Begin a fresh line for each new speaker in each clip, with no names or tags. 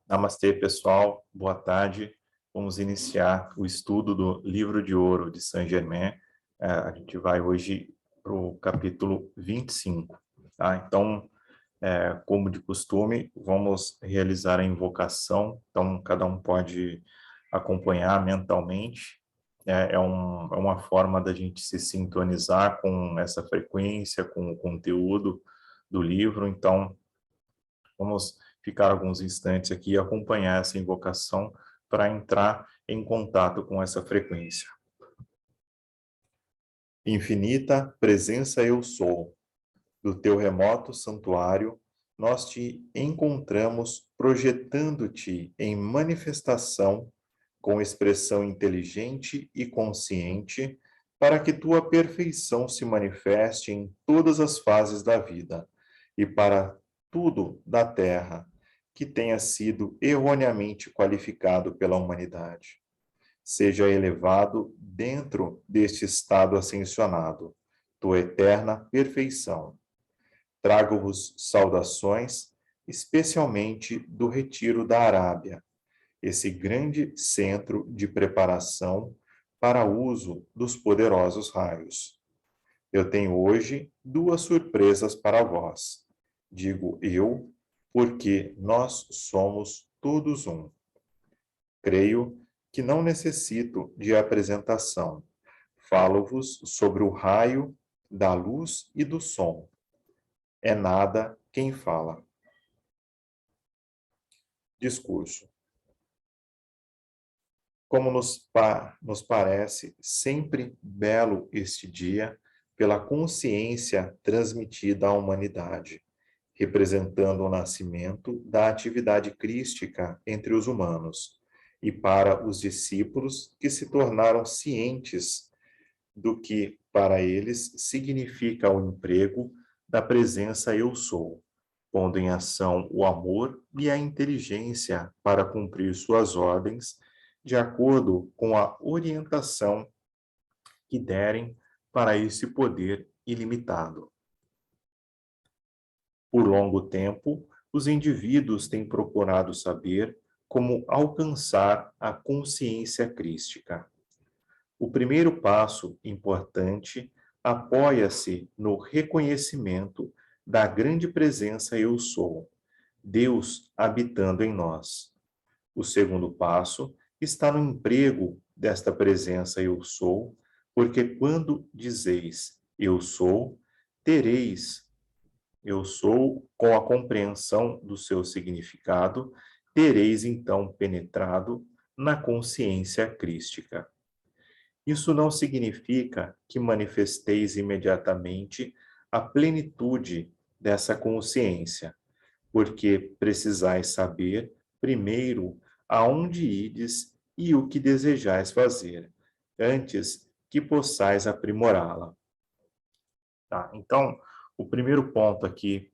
Namastê, pessoal. Boa tarde. Vamos iniciar o estudo do Livro de Ouro de Saint-Germain. A gente vai hoje para o capítulo 25, tá? Então, como de costume, vamos realizar a invocação. Então, cada um pode acompanhar mentalmente. É uma forma da gente se sintonizar com essa frequência, com o conteúdo do livro. Então, vamos ficar alguns instantes aqui e acompanhar essa invocação para entrar em contato com essa frequência. Infinita presença eu sou, do teu remoto santuário, nós te encontramos projetando-te em manifestação com expressão inteligente e consciente, para que tua perfeição se manifeste em todas as fases da vida e para tudo da terra que tenha sido erroneamente qualificado pela humanidade. Seja elevado dentro deste estado ascensionado, tua eterna perfeição. Trago-vos saudações, especialmente do retiro da Arábia, esse grande centro de preparação para uso dos poderosos raios. Eu tenho hoje duas surpresas para vós. Digo eu, porque nós somos todos um. Creio que não necessito de apresentação. Falo-vos sobre o raio da luz e do som. É nada quem fala. Discurso. Como nos parece sempre belo este dia, pela consciência transmitida à humanidade, representando o nascimento da atividade crística entre os humanos, e para os discípulos que se tornaram cientes do que, para eles, significa o emprego da presença eu sou, pondo em ação o amor e a inteligência para cumprir suas ordens, de acordo com a orientação que derem para esse poder ilimitado. Por longo tempo, os indivíduos têm procurado saber como alcançar a consciência crística. O primeiro passo importante apoia-se no reconhecimento da grande presença eu sou, Deus habitando em nós. O segundo passo está no emprego desta presença eu sou, porque quando dizeis eu sou, tereis eu sou com a compreensão do seu significado, tereis então penetrado na consciência crística. Isso não significa que manifesteis imediatamente a plenitude dessa consciência, porque precisais saber, primeiro, aonde ides e o que desejais fazer, antes que possais aprimorá-la. Tá? Então, o primeiro ponto aqui,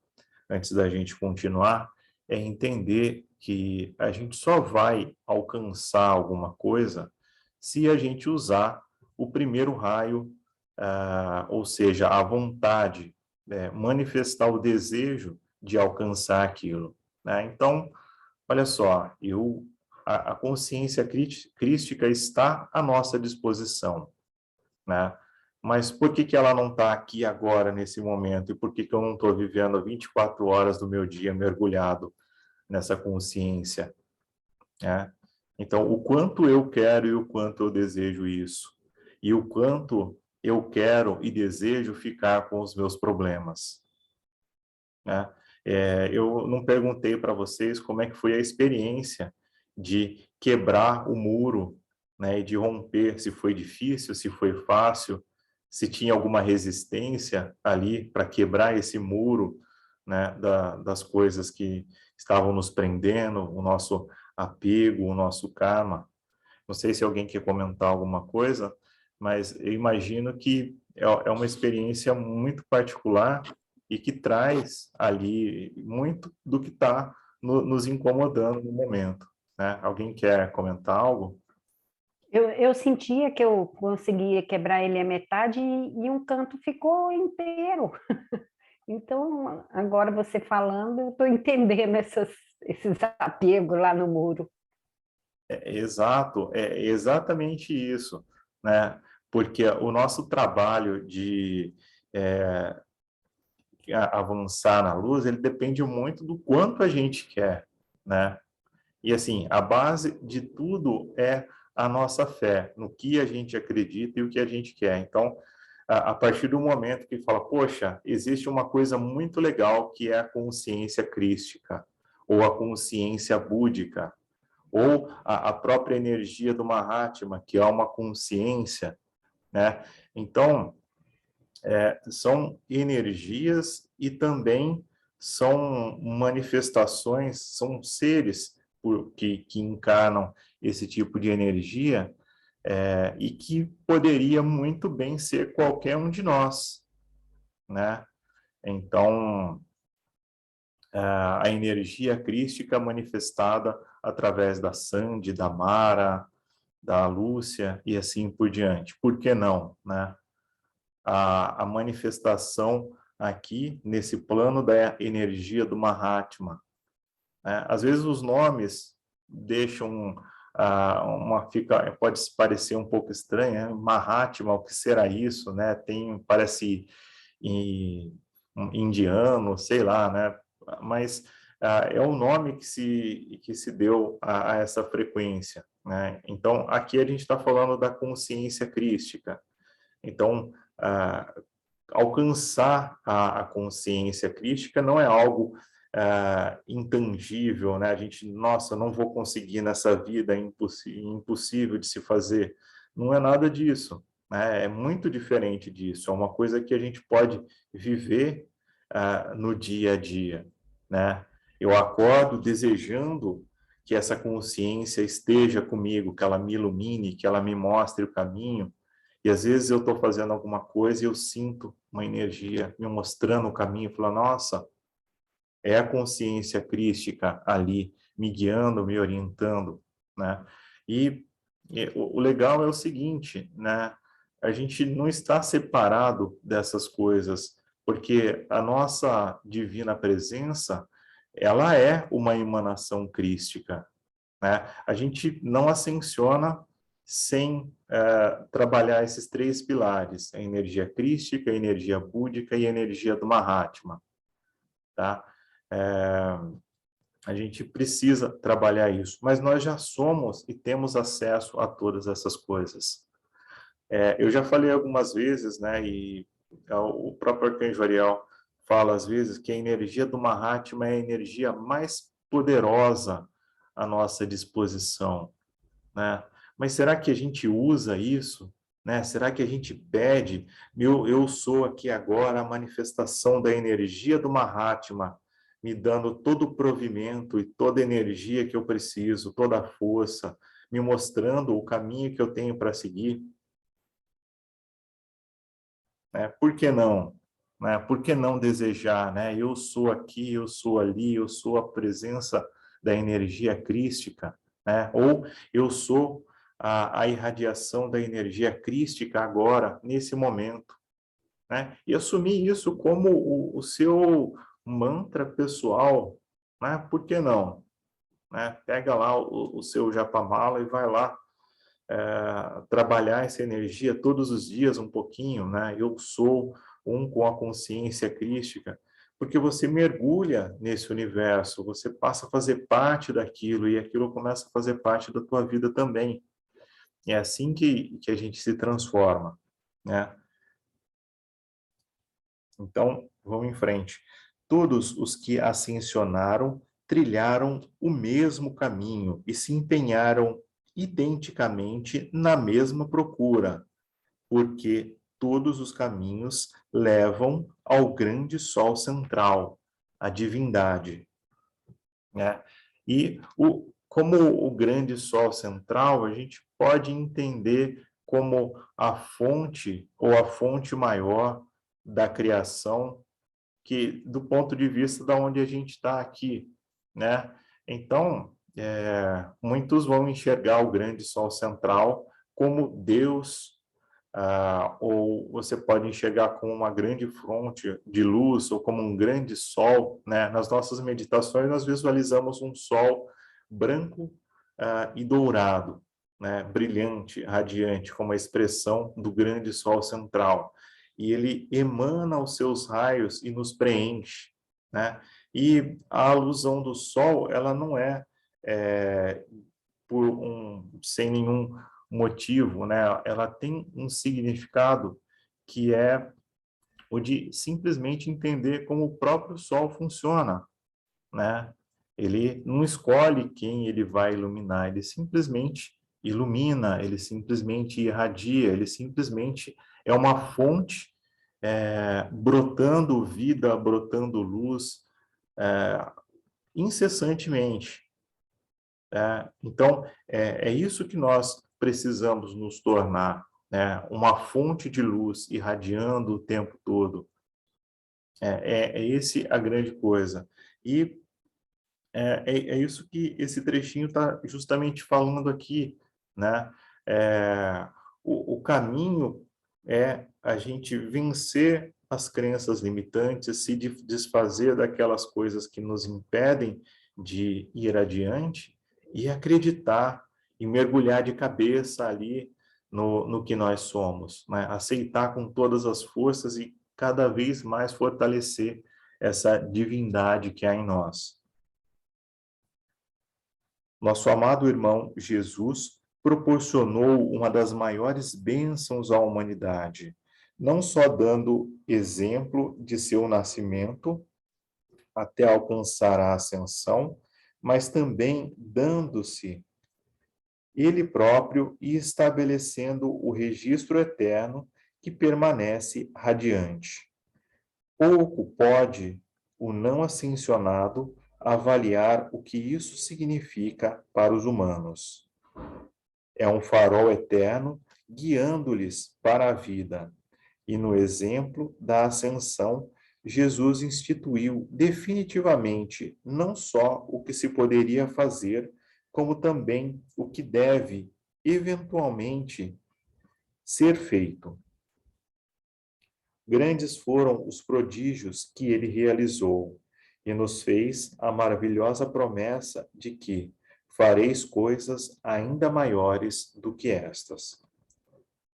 antes da gente continuar, é entender que a gente só vai alcançar alguma coisa se a gente usar o primeiro raio, ou seja, a vontade, manifestar o desejo de alcançar aquilo, né? Então, olha só, a consciência crística está à nossa disposição, né? Mas por que que ela não está aqui agora, nesse momento? E por que que eu não estou vivendo 24 horas do meu dia mergulhado nessa consciência, né? Então, o quanto eu quero e o quanto eu desejo isso. E o quanto eu quero e desejo ficar com os meus problemas, né? Eu não perguntei para vocês como é que foi a experiência de quebrar o muro, né, e de romper, se foi difícil, se foi fácil, se tinha alguma resistência ali para quebrar esse muro, né, das coisas que estavam nos prendendo, o nosso apego, o nosso karma. Não sei se alguém quer comentar alguma coisa, mas eu imagino que é uma experiência muito particular e que traz ali muito do que está nos incomodando no momento, né? Alguém quer comentar algo?
Eu sentia que eu conseguia quebrar ele a metade e um canto ficou inteiro. Então, agora você falando, eu estou entendendo esses apegos lá no muro.
Exato, é exatamente isso, né? Porque o nosso trabalho de é, avançar na luz, ele depende muito do quanto a gente quer, né? E assim, a base de tudo é a nossa fé, no que a gente acredita e o que a gente quer. Então, a partir do momento que fala, poxa, existe uma coisa muito legal que é a consciência crística, ou a consciência búdica, ou a própria energia do Mahatma, que é uma consciência, né? Então, são energias e também são manifestações, são seres que encarnam esse tipo de energia, e que poderia muito bem ser qualquer um de nós, né? Então, a energia crística manifestada através da Sandy, da Mara, da Lúcia e assim por diante. Por que não, né? A manifestação aqui nesse plano da energia do Mahatma, né? Às vezes os nomes deixam pode parecer um pouco estranho, né? Mahatma, o que será isso, né? Parece indiano, sei lá, né? Mas é o nome que se deu a essa frequência, né? Então, aqui a gente está falando da consciência crística. Então, alcançar a consciência crística não é algo intangível, né? A gente, nossa, não vou conseguir nessa vida, é impossível de se fazer. Não é nada disso, né? É muito diferente disso. É uma coisa que a gente pode viver no dia a dia, né? Eu acordo desejando que essa consciência esteja comigo, que ela me ilumine, que ela me mostre o caminho, e às vezes eu estou fazendo alguma coisa e eu sinto uma energia me mostrando o caminho, falando, nossa, é a consciência crística ali, me guiando, me orientando, né? E o legal é o seguinte, né? A gente não está separado dessas coisas, porque a nossa divina presença, ela é uma emanação crística, né? A gente não ascensiona sem trabalhar esses três pilares, a energia crística, a energia búdica e a energia do Mahatma, tá? É, a gente precisa trabalhar isso, mas nós já somos e temos acesso a todas essas coisas. Eu já falei algumas vezes, né, e o próprio Arcanjo Ariel fala às vezes que a energia do Mahatma é a energia mais poderosa à nossa disposição, né? Mas será que a gente usa isso, né? Será que a gente pede, eu sou aqui agora a manifestação da energia do Mahatma, me dando todo o provimento e toda a energia que eu preciso, toda a força, me mostrando o caminho que eu tenho para seguir, né? Por que não? Né? Por que não desejar, né? Eu sou aqui, eu sou ali, eu sou a presença da energia crística, né? Ou eu sou a irradiação da energia crística agora, nesse momento, né? E assumir isso como o seu mantra pessoal, né? Por que não? Né? Pega lá o seu japamala e vai lá trabalhar essa energia todos os dias um pouquinho, né? Eu sou um com a consciência crística, porque você mergulha nesse universo, você passa a fazer parte daquilo e aquilo começa a fazer parte da tua vida também. É assim que a gente se transforma, né? Então, vamos em frente. Todos os que ascensionaram trilharam o mesmo caminho e se empenharam identicamente na mesma procura, porque todos os caminhos levam ao grande sol central, a divindade, né? E como o grande sol central, a gente pode entender como a fonte ou a fonte maior da criação, que do ponto de vista da onde a gente está aqui, né? Então, muitos vão enxergar o grande sol central como Deus, ou você pode enxergar como uma grande fonte de luz ou como um grande sol, né? Nas nossas meditações, nós visualizamos um sol branco e dourado, né? Brilhante, radiante, como a expressão do grande sol central. E ele emana os seus raios e nos preenche, né? E a alusão do sol, ela não é sem nenhum motivo, né? Ela tem um significado que é o de simplesmente entender como o próprio sol funciona, né? Ele não escolhe quem ele vai iluminar, ele simplesmente ilumina, ele simplesmente irradia, ele simplesmente é uma fonte brotando vida, brotando luz incessantemente. Então, é isso que nós precisamos nos tornar, né? Uma fonte de luz irradiando o tempo todo. Esse a grande coisa. E é isso que esse trechinho está justamente falando aqui, né? O caminho é a gente vencer as crenças limitantes, se desfazer daquelas coisas que nos impedem de ir adiante e acreditar e mergulhar de cabeça ali no que nós somos, né? Aceitar com todas as forças e cada vez mais fortalecer essa divindade que há em nós. Nosso amado irmão Jesus proporcionou uma das maiores bênçãos à humanidade, não só dando exemplo de seu nascimento até alcançar a ascensão, mas também dando-se ele próprio e estabelecendo o registro eterno que permanece radiante. Pouco pode o não ascensionado avaliar o que isso significa para os humanos. É um farol eterno guiando-lhes para a vida. E no exemplo da ascensão, Jesus instituiu definitivamente não só o que se poderia fazer, como também o que deve, eventualmente, ser feito. Grandes foram os prodígios que ele realizou, e nos fez a maravilhosa promessa de que fareis coisas ainda maiores do que estas.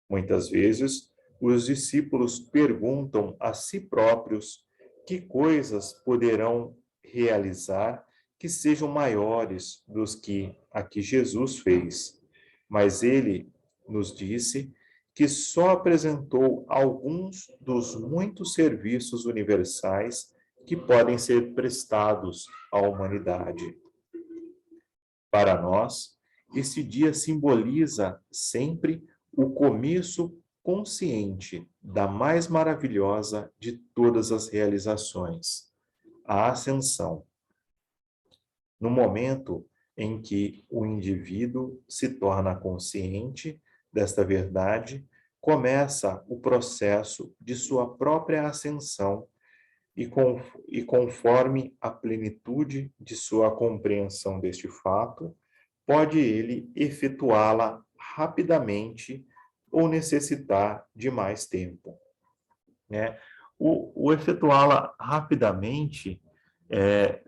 Muitas vezes, os discípulos perguntam a si próprios que coisas poderão realizar que sejam maiores dos que a que Jesus fez. Mas ele nos disse que só apresentou alguns dos muitos serviços universais que podem ser prestados à humanidade. Para nós, esse dia simboliza sempre o começo consciente da mais maravilhosa de todas as realizações, a ascensão. No momento em que o indivíduo se torna consciente desta verdade, começa o processo de sua própria ascensão e conforme a plenitude de sua compreensão deste fato, pode ele efetuá-la rapidamente ou necessitar de mais tempo, né? O efetuá-la rapidamente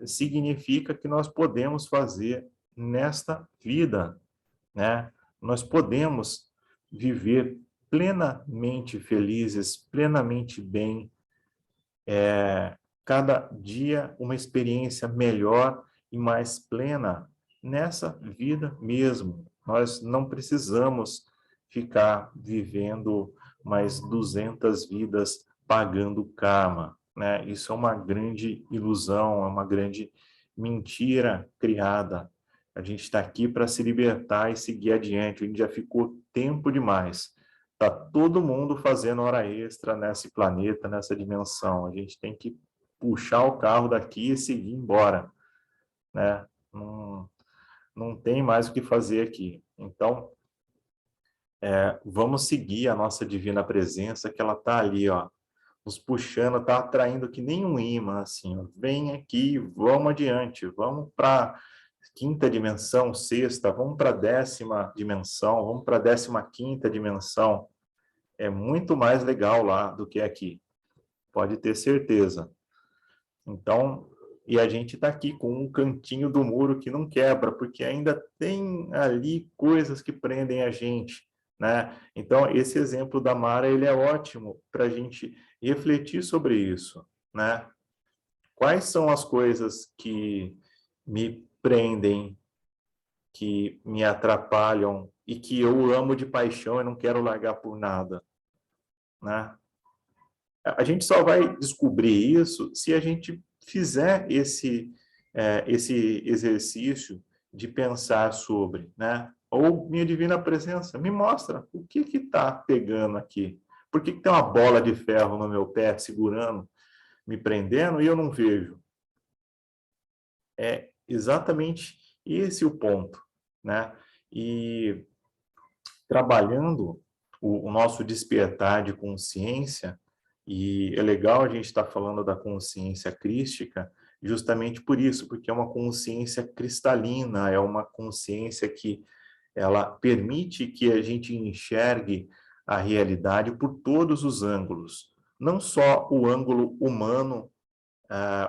significa que nós podemos fazer nesta vida, né? Nós podemos viver plenamente felizes, plenamente bem, cada dia uma experiência melhor e mais plena nessa vida mesmo. Nós não precisamos ficar vivendo mais 200 vidas pagando karma, né? Isso é uma grande ilusão, é uma grande mentira criada. A gente está aqui para se libertar e seguir adiante. A gente já ficou tempo demais. Está todo mundo fazendo hora extra nesse planeta, nessa dimensão. A gente tem que puxar o carro daqui e seguir embora, né? Não tem mais o que fazer aqui. Então, vamos seguir a nossa divina presença, que ela está ali, ó, nos puxando, está atraindo que nem um imã, assim, ó. Vem aqui, vamos adiante, vamos para quinta dimensão, sexta, vamos para a 10ª dimensão, vamos para a 15ª dimensão. é muito mais legal lá do que aqui. Pode ter certeza. Então, e a gente está aqui com um cantinho do muro que não quebra, porque ainda tem ali coisas que prendem a gente, né? Então, esse exemplo da Mara, ele é ótimo para a gente refletir sobre isso, né? Quais são as coisas que me prendem, que me atrapalham e que eu amo de paixão e não quero largar por nada, né? A gente só vai descobrir isso se a gente fizer esse exercício de pensar sobre, né? Ou minha divina presença, me mostra o que está pegando aqui. Por que tem uma bola de ferro no meu pé segurando, me prendendo e eu não vejo? É exatamente esse o ponto, né? E trabalhando o nosso despertar de consciência, e é legal a gente estar falando da consciência crística, justamente por isso, porque é uma consciência cristalina, é uma consciência que ela permite que a gente enxergue a realidade por todos os ângulos, não só o ângulo humano,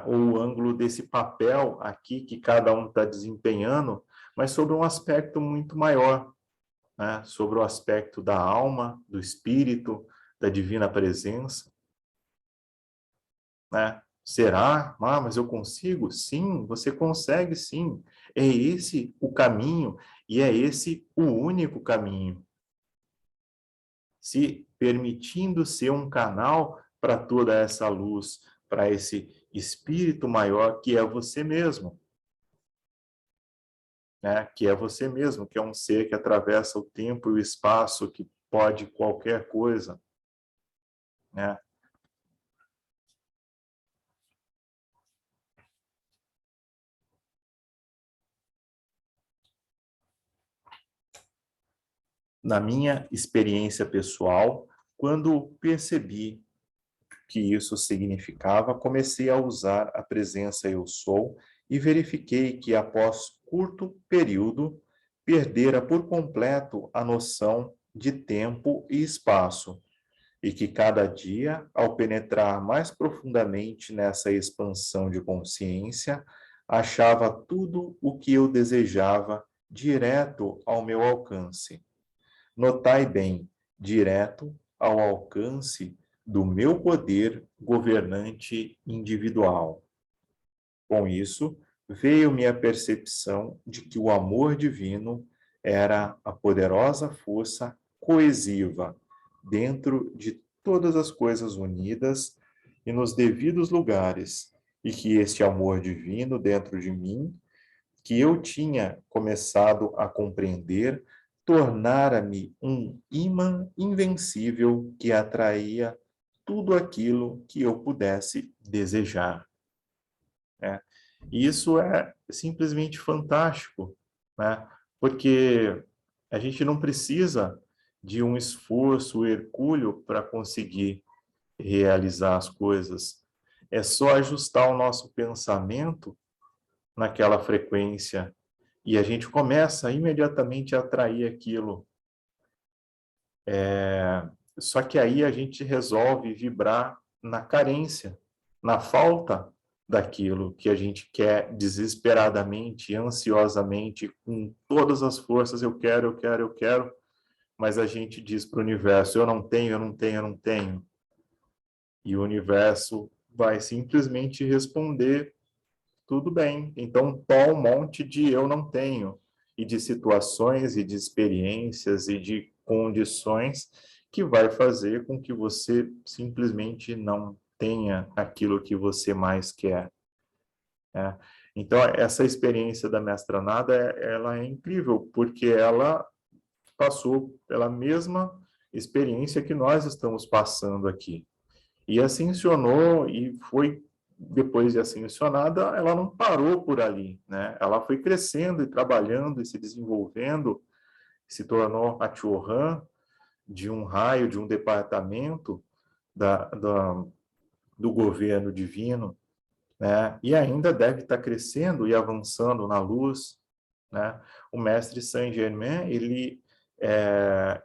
ou o ângulo desse papel aqui que cada um está desempenhando, mas sobre um aspecto muito maior, né? Sobre o aspecto da alma, do espírito, da divina presença, né? Será? Ah, mas eu consigo? Sim, você consegue sim. É esse o caminho e é esse o único caminho. Se permitindo ser um canal para toda essa luz, para esse espírito maior que é você mesmo, né? Que é você mesmo, que é um ser que atravessa o tempo e o espaço, que pode qualquer coisa, né? Na minha experiência pessoal, quando percebi que isso significava, comecei a usar a presença eu sou e verifiquei que após curto período perdera por completo a noção de tempo e espaço, e que cada dia, ao penetrar mais profundamente nessa expansão de consciência, achava tudo o que eu desejava direto ao meu alcance. Notai bem, direto ao alcance do meu poder governante individual. Com isso, veio-me a percepção de que o amor divino era a poderosa força coesiva dentro de todas as coisas unidas e nos devidos lugares, e que este amor divino dentro de mim, que eu tinha começado a compreender, tornara-me um imã invencível que atraía tudo aquilo que eu pudesse desejar, né? E isso é simplesmente fantástico, né? Porque a gente não precisa de um esforço hercúleo para conseguir realizar as coisas. É só ajustar o nosso pensamento naquela frequência e a gente começa imediatamente a atrair aquilo. Só que aí a gente resolve vibrar na carência, na falta daquilo que a gente quer desesperadamente, ansiosamente, com todas as forças, eu quero, eu quero, eu quero, mas a gente diz para o universo, eu não tenho, eu não tenho, eu não tenho. E o universo vai simplesmente responder, tudo bem, então toma um monte de eu não tenho, e de situações, e de experiências, e de condições que vai fazer com que você simplesmente não tenha aquilo que você mais quer, né? Então, essa experiência da Mestra Nada, ela é incrível, porque ela passou pela mesma experiência que nós estamos passando aqui. E ascensionou e foi, depois de ascensionada, ela não parou por ali, né? Ela foi crescendo e trabalhando e se desenvolvendo, se tornou a Chohan de um raio, de um departamento do governo divino, né? E ainda deve estar crescendo e avançando na luz, né? O mestre Saint Germain, ele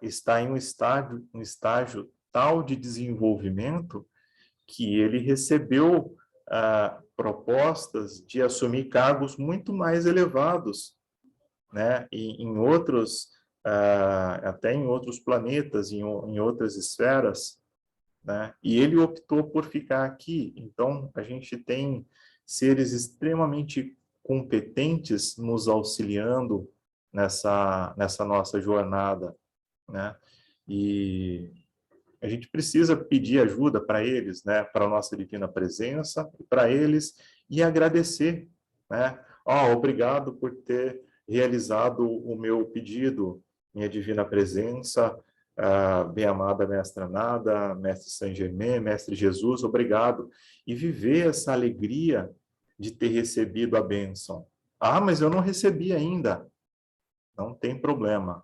está em um estágio tal de desenvolvimento que ele recebeu propostas de assumir cargos muito mais elevados, né? E em outros, até em outros planetas, em outras esferas, né? E ele optou por ficar aqui. Então, a gente tem seres extremamente competentes nos auxiliando nessa nossa jornada, né? E a gente precisa pedir ajuda para eles, né? Para a nossa divina presença, para eles, e agradecer, né? Obrigado por ter realizado o meu pedido, minha divina presença, bem-amada Mestra Nada, Mestre Saint Germain, Mestre Jesus, obrigado. E viver essa alegria de ter recebido a bênção. Mas eu não recebi ainda. Não tem problema.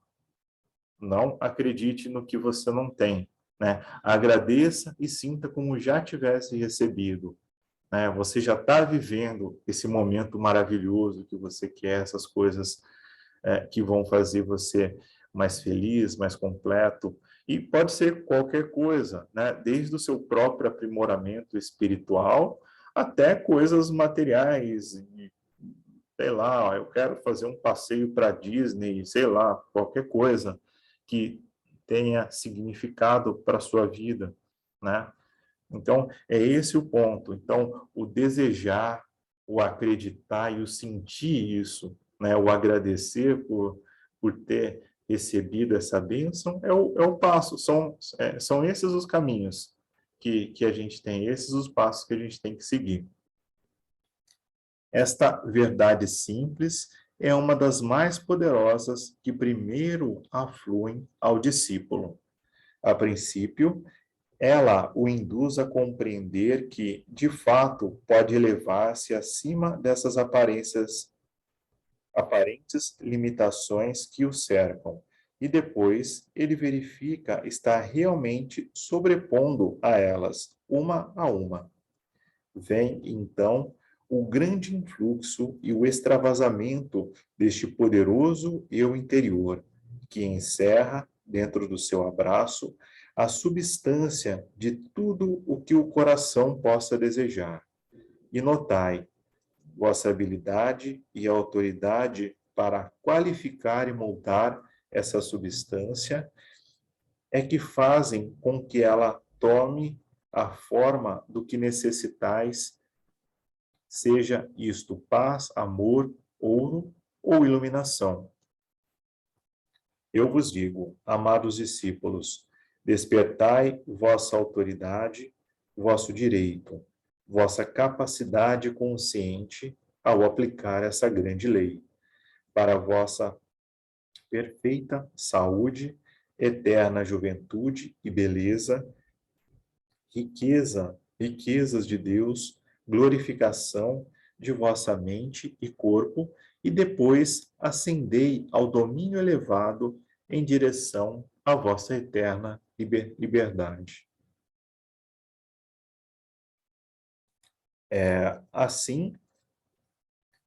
Não acredite no que você não tem, né? Agradeça e sinta como já tivesse recebido, né? Você já está vivendo esse momento maravilhoso que você quer, essas coisas que vão fazer você mais feliz, mais completo. E pode ser qualquer coisa, né? Desde o seu próprio aprimoramento espiritual até coisas materiais, sei lá, eu quero fazer um passeio para Disney, sei lá, qualquer coisa que tenha significado para a sua vida, né? Então, é esse o ponto. Então, o desejar, o acreditar e o sentir isso, né? O agradecer por ter recebido essa bênção é o passo. São esses os caminhos que a gente tem, esses os passos que a gente tem que seguir. Esta verdade simples é uma das mais poderosas que primeiro afluem ao discípulo. A princípio, ela o induz a compreender que, de fato, pode elevar-se acima dessas aparentes limitações que o cercam, e depois ele verifica estar realmente sobrepondo a elas, uma a uma. Vem, então, o grande influxo e o extravasamento deste poderoso eu interior, que encerra, dentro do seu abraço, a substância de tudo o que o coração possa desejar. E notai, vossa habilidade e autoridade para qualificar e moldar essa substância é que fazem com que ela tome a forma do que necessitais, seja isto paz, amor, ouro ou iluminação. Eu vos digo, amados discípulos, despertai vossa autoridade, vosso direito, vossa capacidade consciente ao aplicar essa grande lei, para vossa perfeita saúde, eterna juventude e beleza, riquezas de Deus, glorificação de vossa mente e corpo, e depois ascendei ao domínio elevado em direção à vossa eterna liberdade. É assim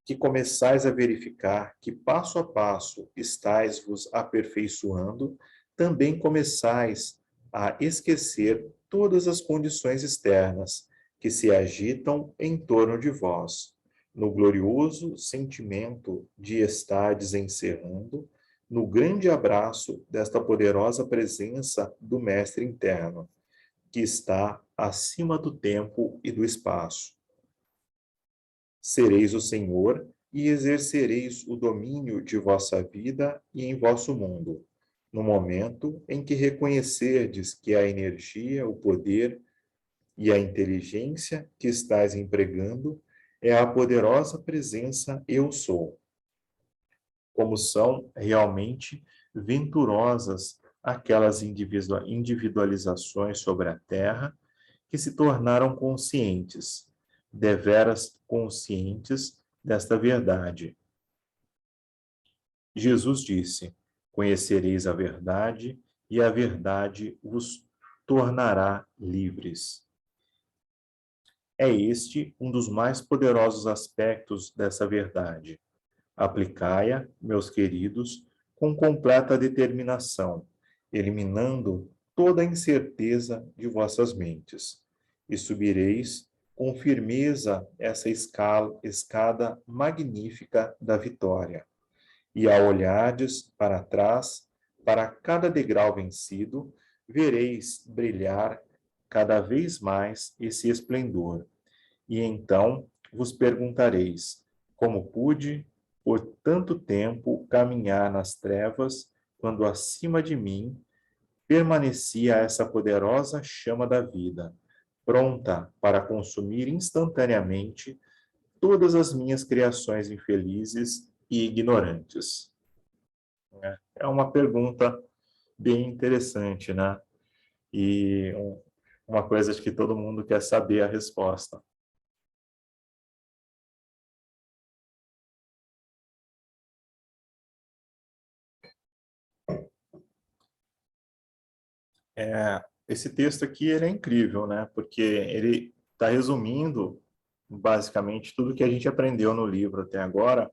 que começais a verificar que passo a passo estáis vos aperfeiçoando, também começais a esquecer todas as condições externas que se agitam em torno de vós, no glorioso sentimento de estardes encerrando, no grande abraço desta poderosa presença do Mestre interno, que está acima do tempo e do espaço. Sereis o Senhor e exercereis o domínio de vossa vida e em vosso mundo, no momento em que reconhecerdes que a energia, o poder e a inteligência que estáis empregando é a poderosa presença Eu Sou. Como são realmente venturosas aquelas individualizações sobre a Terra que se tornaram conscientes, deveras conscientes desta verdade. Jesus disse: conhecereis a verdade, e a verdade vos tornará livres. É este um dos mais poderosos aspectos dessa verdade. Aplicai-a, meus queridos, com completa determinação, eliminando toda a incerteza de vossas mentes, e subireis com firmeza essa escada magnífica da vitória. E ao olhardes para trás, para cada degrau vencido, vereis brilhar cada vez mais esse esplendor. E então vos perguntareis: como pude, por tanto tempo, caminhar nas trevas, quando acima de mim permanecia essa poderosa chama da vida, pronta para consumir instantaneamente todas as minhas criações infelizes e ignorantes? É uma pergunta bem interessante, né? E uma coisa de que todo mundo quer saber a resposta. Esse texto aqui ele é incrível, né? Porque ele está resumindo basicamente tudo que a gente aprendeu no livro até agora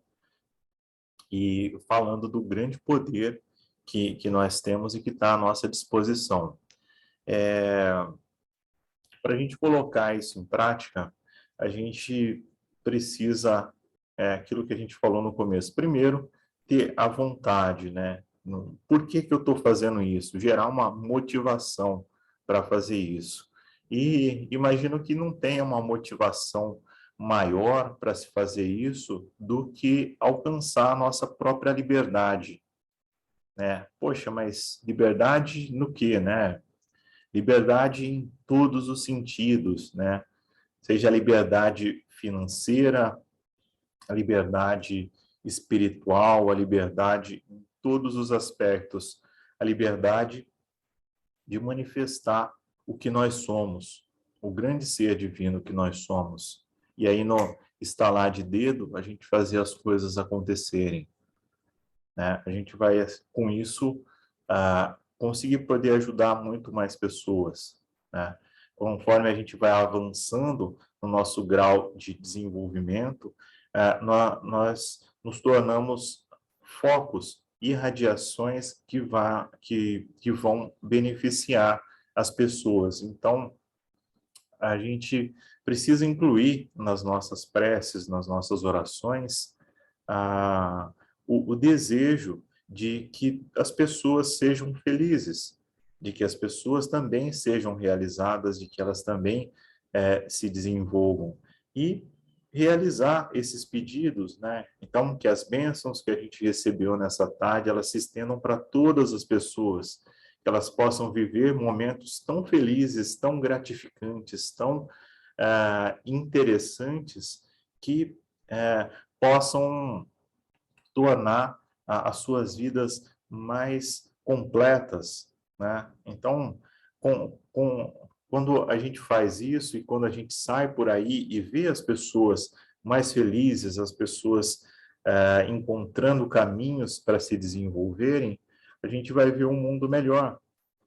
e falando do grande poder que nós temos e que está à nossa disposição. Para a gente colocar isso em prática, a gente precisa, aquilo que a gente falou no começo, primeiro, ter a vontade, né? Por que que eu estou fazendo isso? Gerar uma motivação para fazer isso. E imagino que não tenha uma motivação maior para se fazer isso do que alcançar a nossa própria liberdade, né? Poxa, mas liberdade no quê, né? Liberdade em todos os sentidos, né? Seja a liberdade financeira, a liberdade espiritual, a liberdade em todos os aspectos, a liberdade de manifestar o que nós somos, o grande ser divino que nós somos. E aí, no estalar de dedo, a gente fazer as coisas acontecerem, né? A gente vai, com isso, conseguir poder ajudar muito mais pessoas, né? Conforme a gente vai avançando no nosso grau de desenvolvimento, nós nos tornamos focos e radiações que vão beneficiar as pessoas. Então, a gente precisa incluir nas nossas preces, nas nossas orações, a, o desejo de que as pessoas sejam felizes, de que as pessoas também sejam realizadas, de que elas também se desenvolvam. E realizar esses pedidos, né? Então, que as bênçãos que a gente recebeu nessa tarde, elas se estendam para todas as pessoas, que elas possam viver momentos tão felizes, tão gratificantes, tão interessantes, que possam tornar as suas vidas mais completas, né? Então, quando a gente faz isso e quando a gente sai por aí e vê as pessoas mais felizes, as pessoas encontrando caminhos para se desenvolverem, a gente vai ver um mundo melhor,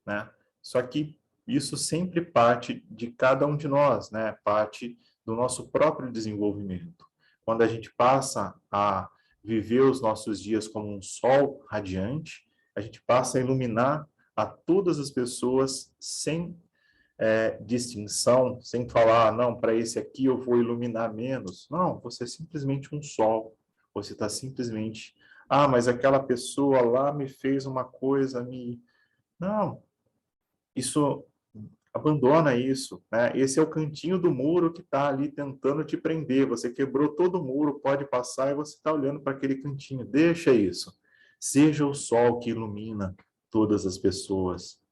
né? Só que isso sempre parte de cada um de nós, né? Parte do nosso próprio desenvolvimento. Quando a gente passa a viver os nossos dias como um sol radiante, a gente passa a iluminar a todas as pessoas sem distinção, sem falar, não, para esse aqui eu vou iluminar menos. Não, você é simplesmente um sol. Você está simplesmente, mas aquela pessoa lá me fez uma coisa, me... Não, isso, abandona isso, né? Esse é o cantinho do muro que está ali tentando te prender. Você quebrou todo o muro, pode passar e você está olhando para aquele cantinho. Deixa isso. Seja o sol que ilumina todas as pessoas.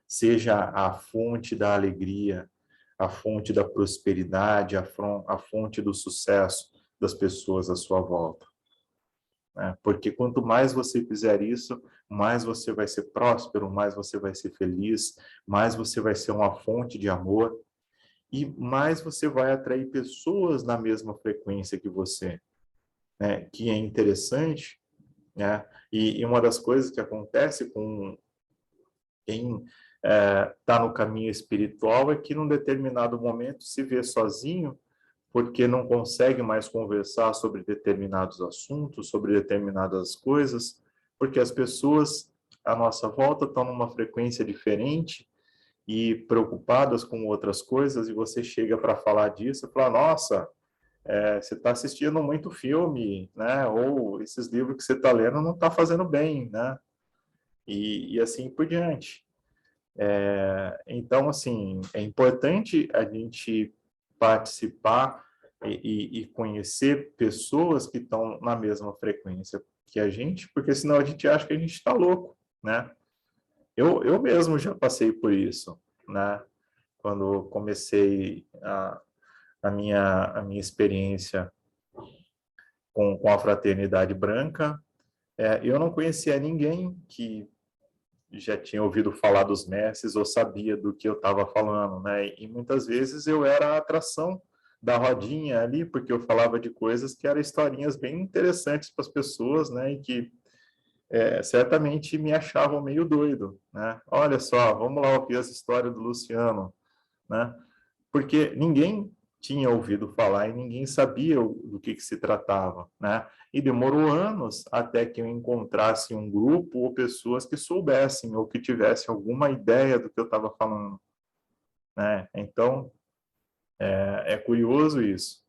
Seja a fonte da alegria, a fonte da prosperidade, a fonte do sucesso das pessoas à sua volta, né? Porque quanto mais você fizer isso, mais você vai ser próspero, mais você vai ser feliz, mais você vai ser uma fonte de amor e mais você vai atrair pessoas na mesma frequência que você, né? Que é interessante, né? E uma das coisas que acontece com quem está no caminho espiritual é que num determinado momento se vê sozinho porque não consegue mais conversar sobre determinados assuntos, sobre determinadas coisas, porque as pessoas à nossa volta estão numa frequência diferente e preocupadas com outras coisas, e você chega para falar disso e fala, nossa, você está assistindo muito filme, né? Ou esses livros que você está lendo não está fazendo bem, né? E assim por diante. Então, assim, é importante a gente participar e conhecer pessoas que estão na mesma frequência que a gente, porque senão a gente acha que a gente está louco, né? Eu mesmo já passei por isso, né? Quando comecei a minha experiência com a Fraternidade Branca, eu não conhecia ninguém que já tinha ouvido falar dos mestres ou sabia do que eu estava falando, né? E muitas vezes eu era a atração da rodinha ali, porque eu falava de coisas que eram historinhas bem interessantes para as pessoas, né? E que certamente me achavam meio doido, né? Olha só, vamos lá ouvir as histórias do Luciano, né? Porque ninguém tinha ouvido falar e ninguém sabia do que se tratava, né? E demorou anos até que eu encontrasse um grupo ou pessoas que soubessem ou que tivessem alguma ideia do que eu estava falando, né? Então, é curioso isso,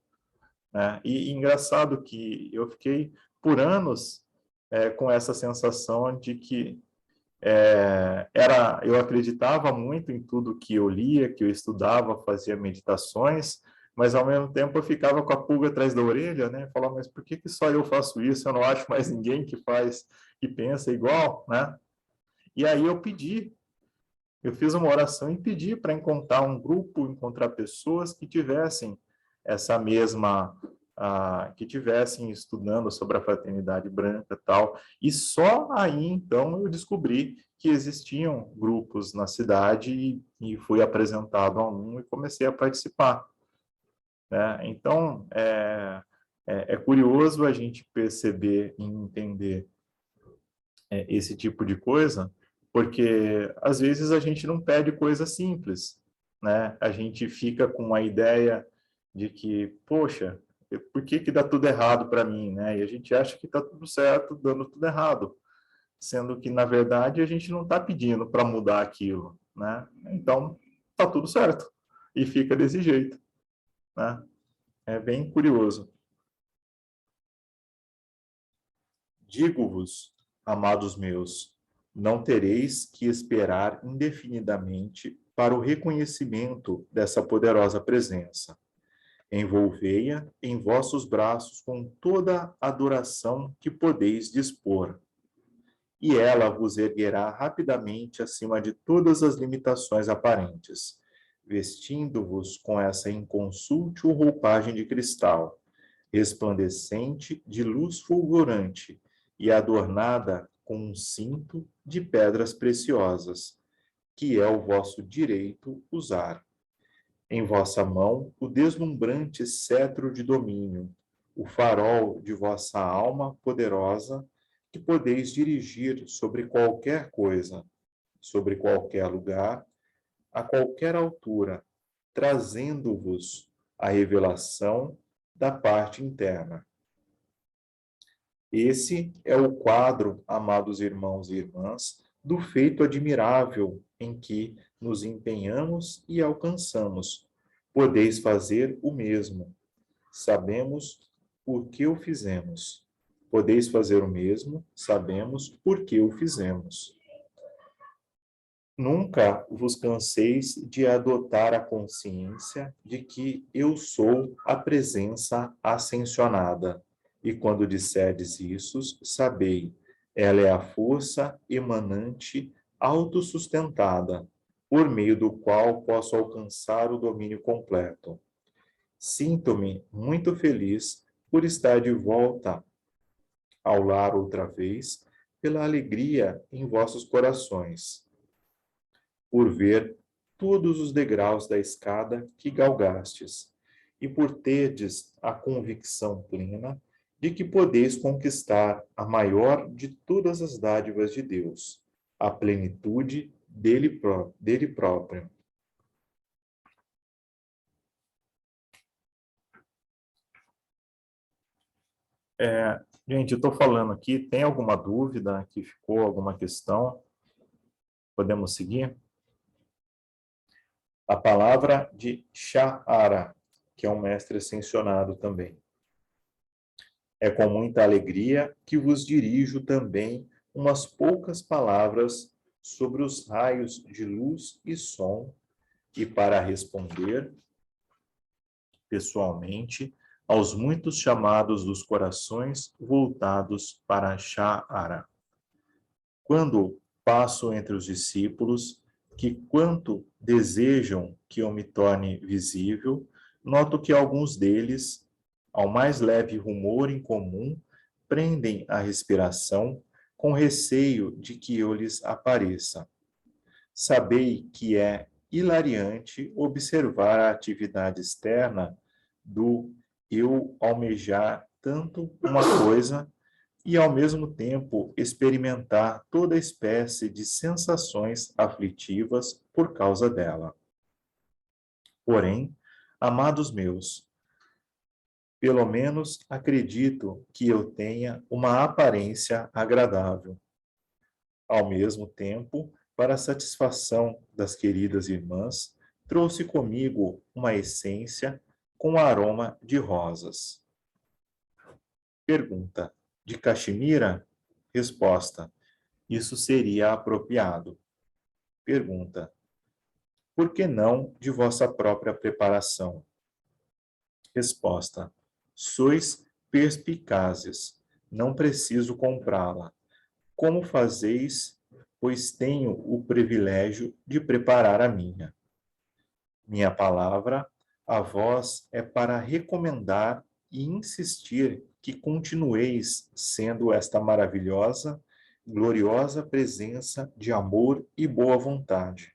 né? E engraçado que eu fiquei por anos com essa sensação de que eu acreditava muito em tudo que eu lia, que eu estudava, fazia meditações, mas ao mesmo tempo eu ficava com a pulga atrás da orelha, né? Falava, mas por que só eu faço isso? Eu não acho mais ninguém que faz, que pensa igual, né? E aí eu fiz uma oração e pedi para encontrar um grupo, encontrar pessoas que tivessem essa mesma, que tivessem estudando sobre a fraternidade branca e tal. E só aí, então, eu descobri que existiam grupos na cidade e fui apresentado a um e comecei a participar, né? Então, é curioso a gente perceber e entender esse tipo de coisa, porque às vezes a gente não pede coisa simples, né? A gente fica com a ideia de que, poxa, por que dá tudo errado para mim, né? E a gente acha que está tudo certo, dando tudo errado, sendo que na verdade a gente não está pedindo para mudar aquilo, né? Então está tudo certo e fica desse jeito, né? É bem curioso. Digo-vos, amados meus, não tereis que esperar indefinidamente para o reconhecimento dessa poderosa presença. Envolvei-a em vossos braços com toda a adoração que podeis dispor, e ela vos erguerá rapidamente acima de todas as limitações aparentes, vestindo-vos com essa inconsútil roupagem de cristal, resplandecente de luz fulgurante e adornada com um cinto de pedras preciosas, que é o vosso direito usar. Em vossa mão, o deslumbrante cetro de domínio, o farol de vossa alma poderosa, que podeis dirigir sobre qualquer coisa, sobre qualquer lugar, a qualquer altura, trazendo-vos a revelação da parte interna. Esse é o quadro, amados irmãos e irmãs, do feito admirável em que nos empenhamos e alcançamos. Podeis fazer o mesmo. Sabemos por que o fizemos. Podeis fazer o mesmo, sabemos por que o fizemos. Nunca vos canseis de adotar a consciência de que eu sou a presença ascensionada. E quando disserdes isso, sabei, ela é a força emanante autossustentada, por meio do qual posso alcançar o domínio completo. Sinto-me muito feliz por estar de volta ao lar outra vez, pela alegria em vossos corações, por ver todos os degraus da escada que galgastes, e por terdes a convicção plena de que podeis conquistar a maior de todas as dádivas de Deus, a plenitude dele próprio. Gente, eu estou falando aqui, tem alguma dúvida que ficou, alguma questão? Podemos seguir? A palavra de Sha'ara, que é um mestre ascensionado também. É com muita alegria que vos dirijo também umas poucas palavras sobre os raios de luz e som, e para responder pessoalmente aos muitos chamados dos corações voltados para Sha'ara. Quando passo entre os discípulos, que quanto desejam que eu me torne visível, noto que alguns deles, ao mais leve rumor em comum, prendem a respiração com receio de que eu lhes apareça. Sabei que é hilariante observar a atividade externa do eu almejar tanto uma coisa e, ao mesmo tempo, experimentar toda espécie de sensações aflitivas por causa dela. Porém, amados meus, pelo menos acredito que eu tenha uma aparência agradável. Ao mesmo tempo, para a satisfação das queridas irmãs, trouxe comigo uma essência com aroma de rosas. Pergunta: de caxemira? Resposta: isso seria apropriado. Pergunta: por que não de vossa própria preparação? Resposta: sois perspicazes, não preciso comprá-la. Como fazeis, pois tenho o privilégio de preparar a minha. Minha palavra a vós é para recomendar e insistir que continueis sendo esta maravilhosa, gloriosa presença de amor e boa vontade,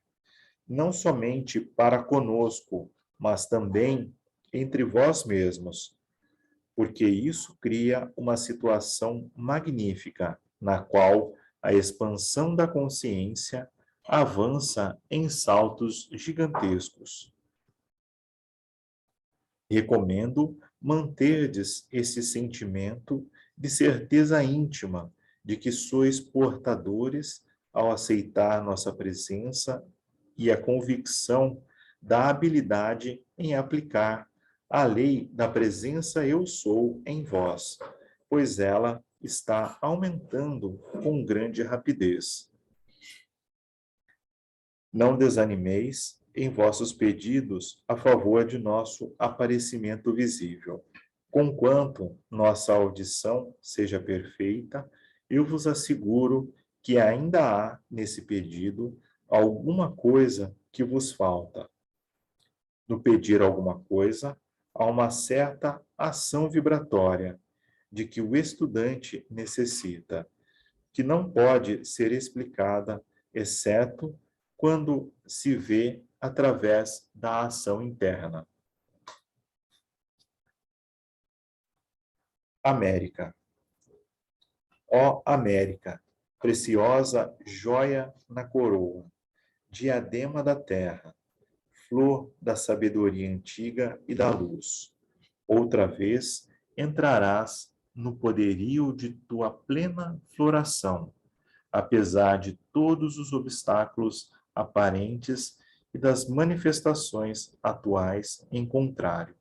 não somente para conosco, mas também entre vós mesmos, porque isso cria uma situação magnífica, na qual a expansão da consciência avança em saltos gigantescos. Recomendo manterdes esse sentimento de certeza íntima de que sois portadores ao aceitar nossa presença e a convicção da habilidade em aplicar a lei da presença eu sou em vós, pois ela está aumentando com grande rapidez. Não desanimeis em vossos pedidos a favor de nosso aparecimento visível. Conquanto nossa audição seja perfeita, eu vos asseguro que ainda há nesse pedido alguma coisa que vos falta. No pedir alguma coisa, há uma certa ação vibratória de que o estudante necessita, que não pode ser explicada, exceto quando se vê através da ação interna. América. Ó América, preciosa joia na coroa, diadema da terra, flor da sabedoria antiga e da luz. Outra vez entrarás no poderio de tua plena floração, apesar de todos os obstáculos aparentes e das manifestações atuais em contrário.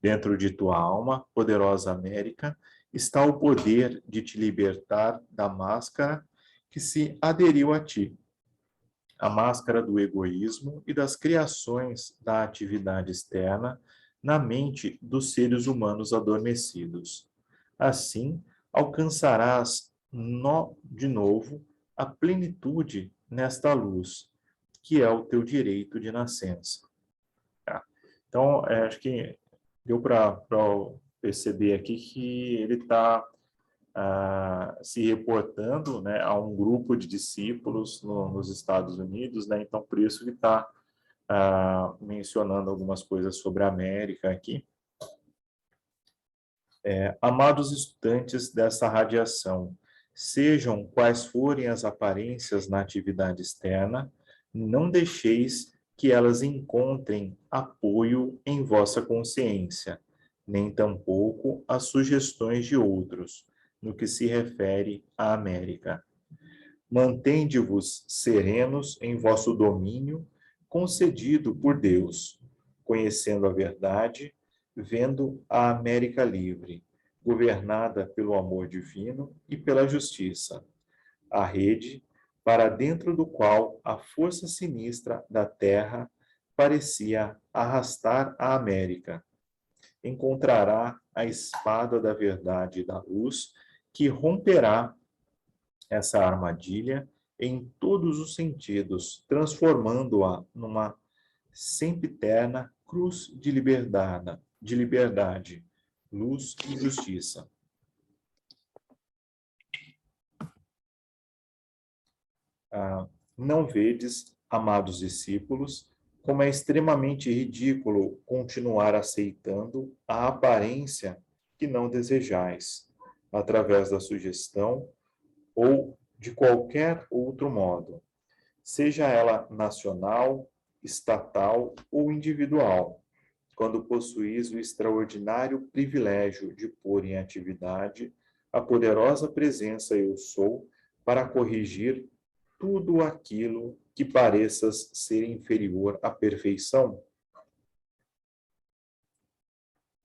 Dentro de tua alma, poderosa América, está o poder de te libertar da máscara que se aderiu a ti, a máscara do egoísmo e das criações da atividade externa na mente dos seres humanos adormecidos. Assim, alcançarás de novo a plenitude nesta luz, que é o teu direito de nascença. Tá? Então, acho que deu para perceber aqui que ele está se reportando, né, a um grupo de discípulos nos Estados Unidos, né, então por isso ele está mencionando algumas coisas sobre a América aqui. Amados estudantes dessa radiação, sejam quais forem as aparências na atividade externa, não deixeis que elas encontrem apoio em vossa consciência, nem tampouco as sugestões de outros, no que se refere à América. Mantende-vos serenos em vosso domínio, concedido por Deus, conhecendo a verdade, vendo a América livre, governada pelo amor divino e pela justiça. A rede, para dentro do qual a força sinistra da terra parecia arrastar a América, encontrará a espada da verdade e da luz, que romperá essa armadilha em todos os sentidos, transformando-a numa sempiterna cruz de liberdade, luz e justiça. Não vedes, amados discípulos, como é extremamente ridículo continuar aceitando a aparência que não desejais, através da sugestão ou de qualquer outro modo, seja ela nacional, estatal ou individual, quando possuís o extraordinário privilégio de pôr em atividade a poderosa presença Eu Sou para corrigir tudo aquilo que pareças ser inferior à perfeição.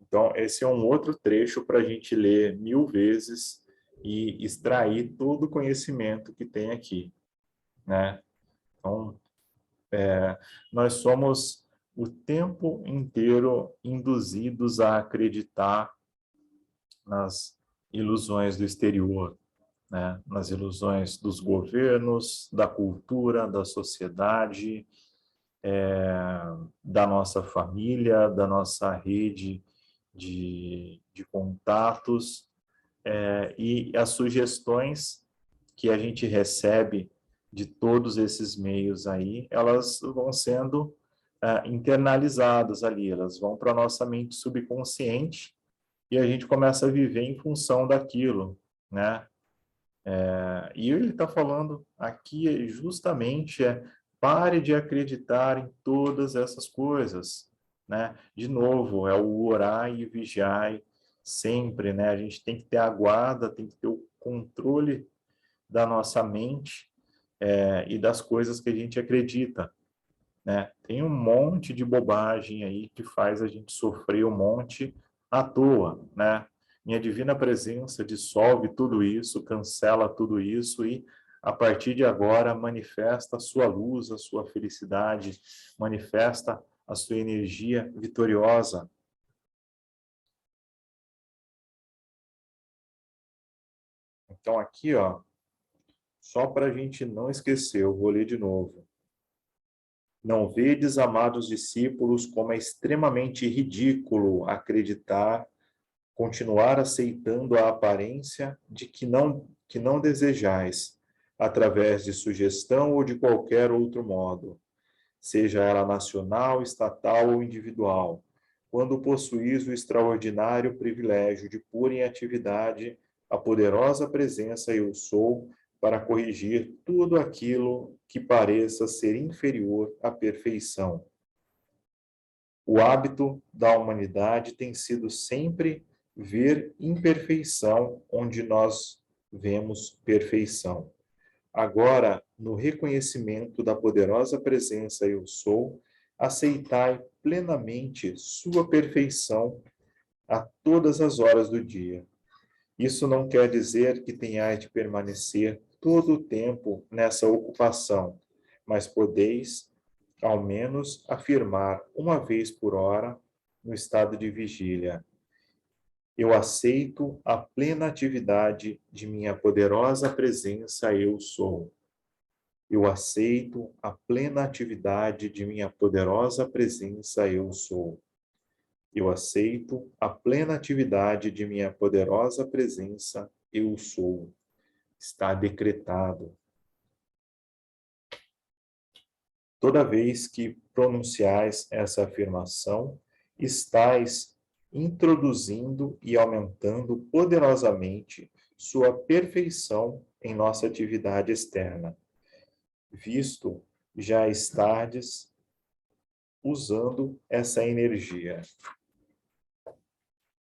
Então, esse é um outro trecho para a gente ler 1000 vezes e extrair todo o conhecimento que tem aqui, né? Então, nós somos o tempo inteiro induzidos a acreditar nas ilusões do exterior, né? Nas ilusões dos governos, da cultura, da sociedade, da nossa família, da nossa rede de contatos, e as sugestões que a gente recebe de todos esses meios aí, elas vão sendo internalizadas ali, elas vão para a nossa mente subconsciente e a gente começa a viver em função daquilo, né? E ele está falando aqui justamente pare de acreditar em todas essas coisas, né? De novo, é o orar e vigiar sempre, né? A gente tem que ter a guarda, tem que ter o controle da nossa mente e das coisas que a gente acredita, né? Tem um monte de bobagem aí que faz a gente sofrer um monte à toa, né? Minha divina presença dissolve tudo isso, cancela tudo isso e, a partir de agora, manifesta a sua luz, a sua felicidade, manifesta a sua energia vitoriosa. Então, aqui, ó, só para a gente não esquecer, eu vou ler de novo. Não vedes, amados discípulos, como é extremamente ridículo acreditar, continuar aceitando a aparência de que não desejais, através de sugestão ou de qualquer outro modo, seja ela nacional, estatal ou individual, quando possuís o extraordinário privilégio de pôr em atividade a poderosa presença Eu Sou para corrigir tudo aquilo que pareça ser inferior à perfeição. O hábito da humanidade tem sido sempre ver imperfeição onde nós vemos perfeição. Agora, no reconhecimento da poderosa presença Eu Sou, aceitai plenamente sua perfeição a todas as horas do dia. Isso não quer dizer que tenhais de permanecer todo o tempo nessa ocupação, mas podeis, ao menos, afirmar uma vez por hora, no estado de vigília: eu aceito a plena atividade de minha poderosa presença Eu Sou. Eu aceito a plena atividade de minha poderosa presença Eu Sou. Eu aceito a plena atividade de minha poderosa presença Eu Sou. Está decretado. Toda vez que pronunciais essa afirmação, estais introduzindo e aumentando poderosamente sua perfeição em nossa atividade externa, visto já estardes usando essa energia.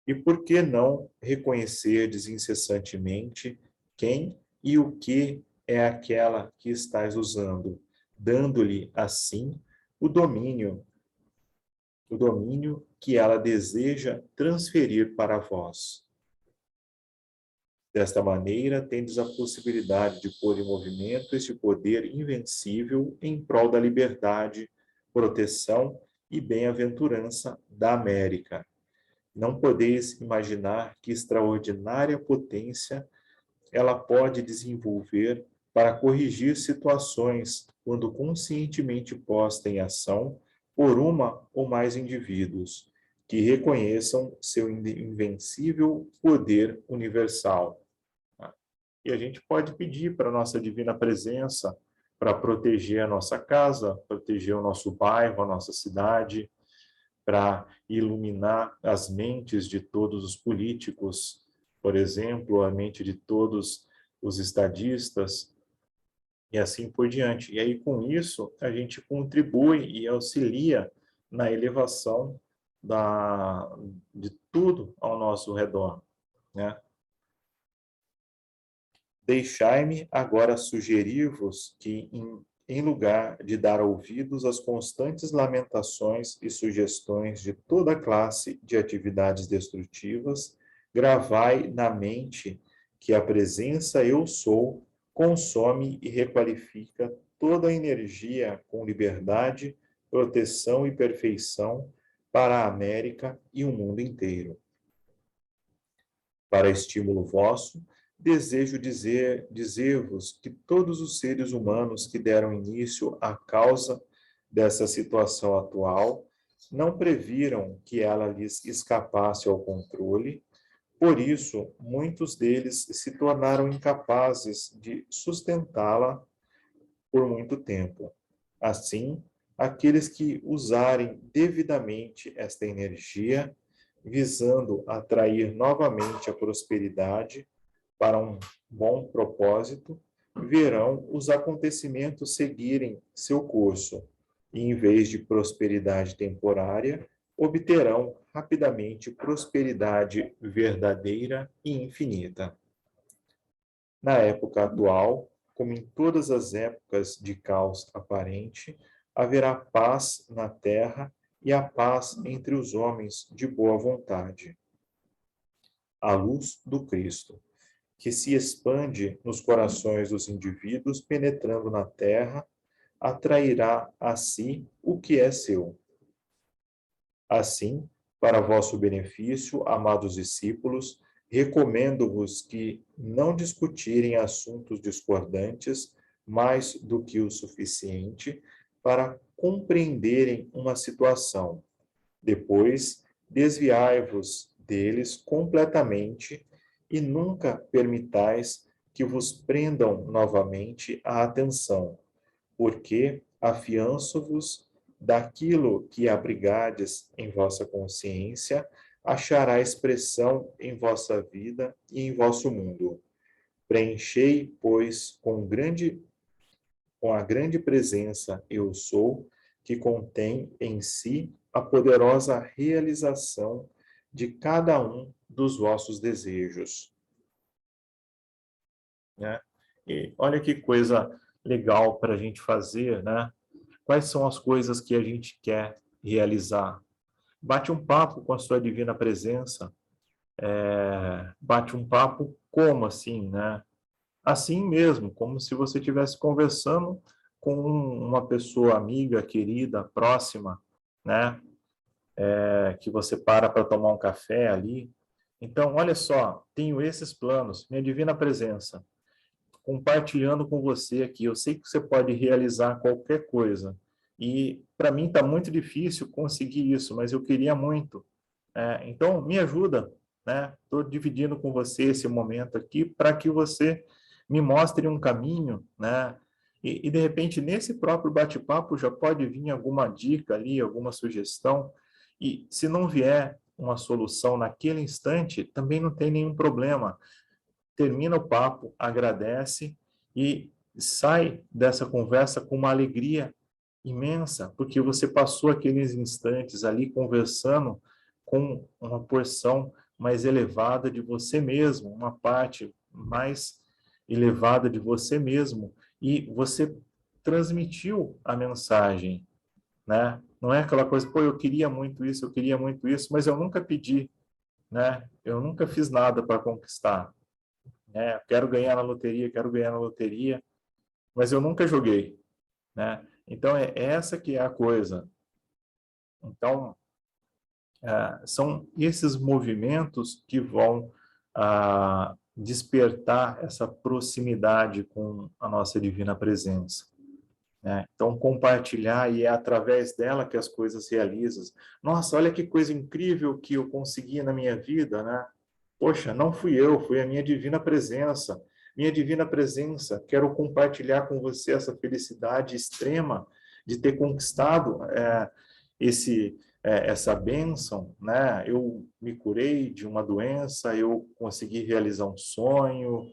E por que não reconhecerdes incessantemente quem e o que é aquela que estás usando, dando-lhe, assim, o domínio, o domínio que ela deseja transferir para vós. Desta maneira, tendes a possibilidade de pôr em movimento este poder invencível em prol da liberdade, proteção e bem-aventurança da América. Não podeis imaginar que extraordinária potência ela pode desenvolver para corrigir situações quando conscientemente posta em ação por uma ou mais indivíduos que reconheçam seu invencível poder universal. E a gente pode pedir para a nossa divina presença para proteger a nossa casa, proteger o nosso bairro, a nossa cidade, para iluminar as mentes de todos os políticos, por exemplo, a mente de todos os estadistas, e assim por diante. E aí, com isso, a gente contribui e auxilia na elevação de tudo ao nosso redor, né? Deixai-me agora sugerir-vos que, em lugar de dar ouvidos às constantes lamentações e sugestões de toda classe de atividades destrutivas, gravai na mente que a presença Eu Sou consome e requalifica toda a energia com liberdade, proteção e perfeição para a América e o mundo inteiro. Para estímulo vosso, desejo dizer-vos que todos os seres humanos que deram início à causa dessa situação atual não previram que ela lhes escapasse ao controle, por isso, muitos deles se tornaram incapazes de sustentá-la por muito tempo. Assim, aqueles que usarem devidamente esta energia, visando atrair novamente a prosperidade para um bom propósito, verão os acontecimentos seguirem seu curso e, em vez de prosperidade temporária, obterão rapidamente prosperidade verdadeira e infinita. Na época atual, como em todas as épocas de caos aparente, haverá paz na terra e a paz entre os homens de boa vontade. A luz do Cristo, que se expande nos corações dos indivíduos, penetrando na terra, atrairá a si o que é seu. Assim, para vosso benefício, amados discípulos, recomendo-vos que não discutirem assuntos discordantes mais do que o suficiente para compreenderem uma situação. Depois, desviai-vos deles completamente e nunca permitais que vos prendam novamente a atenção, porque afianço-vos daquilo que abrigades em vossa consciência, achará expressão em vossa vida e em vosso mundo. Preenchei, pois, com a grande presença Eu Sou, que contém em si a poderosa realização de cada um dos vossos desejos. Né? E olha que coisa legal para a gente fazer, né? Quais são as coisas que a gente quer realizar? Bate um papo com a sua divina presença. Bate um papo como assim, né? Assim mesmo, como se você estivesse conversando com uma pessoa amiga, querida, próxima, né? Que você para tomar um café ali. Então, olha só, tenho esses planos, minha divina presença, compartilhando com você aqui. Eu sei que você pode realizar qualquer coisa. E para mim está muito difícil conseguir isso, mas eu queria muito. Então, me ajuda, né? Estou dividindo com você esse momento aqui para que você me mostre um caminho, né? E de repente, nesse próprio bate-papo, já pode vir alguma dica ali, alguma sugestão. E se não vier uma solução naquele instante, também não tem nenhum problema. Termina o papo, agradece e sai dessa conversa com uma alegria imensa, porque você passou aqueles instantes ali conversando com uma porção mais elevada de você mesmo, uma parte mais elevada de você mesmo, e você transmitiu a mensagem, né? Não é aquela coisa, pô, eu queria muito isso, eu queria muito isso, mas eu nunca pedi, né? Eu nunca fiz nada para conquistar, né? Eu quero ganhar na loteria, mas eu nunca joguei, né? Então, é essa que é a coisa. Então, são esses movimentos que vão despertar essa proximidade com a nossa divina presença, né? Então, compartilhar, e é através dela que as coisas realizam. Nossa, olha que coisa incrível que eu consegui na minha vida, né? Poxa, não fui eu, foi a minha divina presença. Minha divina presença, quero compartilhar com você essa felicidade extrema de ter conquistado essa bênção, né? Eu me curei de uma doença, eu consegui realizar um sonho,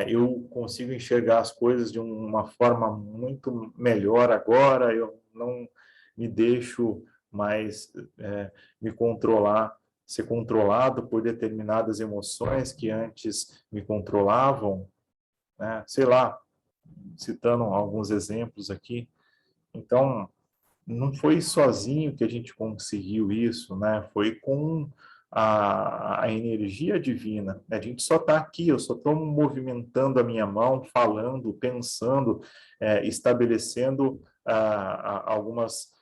eu consigo enxergar as coisas de uma forma muito melhor agora, eu não me deixo mais me controlar, ser controlado por determinadas emoções que antes me controlavam, né? Sei lá, citando alguns exemplos aqui. Então, não foi sozinho que a gente conseguiu isso, né? Foi com a energia divina. A gente só está aqui, eu só estou movimentando a minha mão, falando, pensando, estabelecendo algumas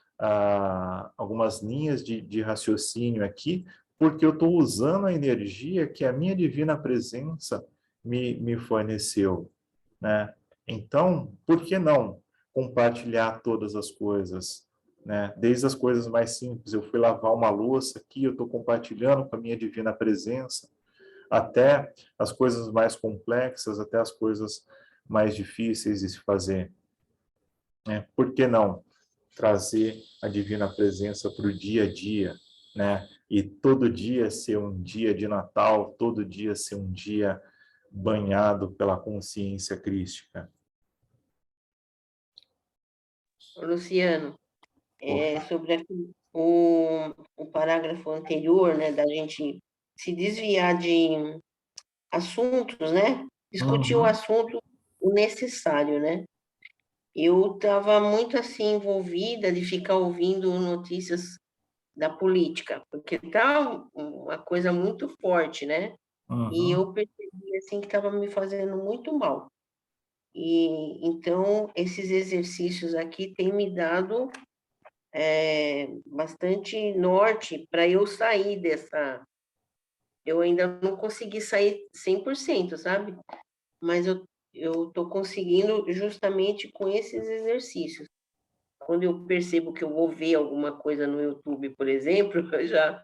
linhas de raciocínio aqui, porque eu estou usando a energia que a minha divina presença me forneceu, né? Então, por que não compartilhar todas as coisas, né? Desde as coisas mais simples, eu fui lavar uma louça aqui, eu estou compartilhando com a minha divina presença, até as coisas mais complexas, até as coisas mais difíceis de se fazer, né? Por que não trazer a divina presença para o dia a dia, né? E todo dia ser um dia de Natal, todo dia ser um dia banhado pela consciência crística.
Luciano,
Opa.
sobre o parágrafo anterior, né, da gente se desviar de assuntos, né? Discutir o
Uhum.
assunto necessário, né? Eu estava muito assim envolvida de ficar ouvindo notícias da política, porque tá uma coisa muito forte, né? E
Uhum.
eu percebi assim que estava me fazendo muito mal. E então esses exercícios aqui têm me dado bastante norte para eu sair dessa. Eu ainda não consegui sair 100%, sabe? Mas eu estou conseguindo justamente com esses exercícios. Quando eu percebo que eu vou ver alguma coisa no YouTube, por exemplo, eu já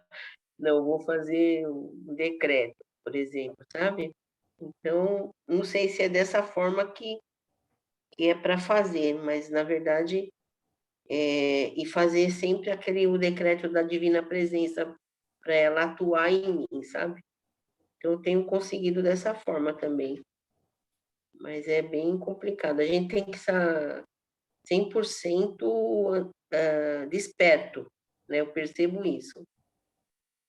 não vou fazer um decreto, por exemplo, sabe? Então, não sei se é dessa forma que é para fazer, mas na verdade e fazer sempre aquele o decreto da divina presença para ela atuar em mim, sabe? Então, eu tenho conseguido dessa forma também, mas é bem complicado. A gente tem que estar 100% desperto, né? Eu percebo isso,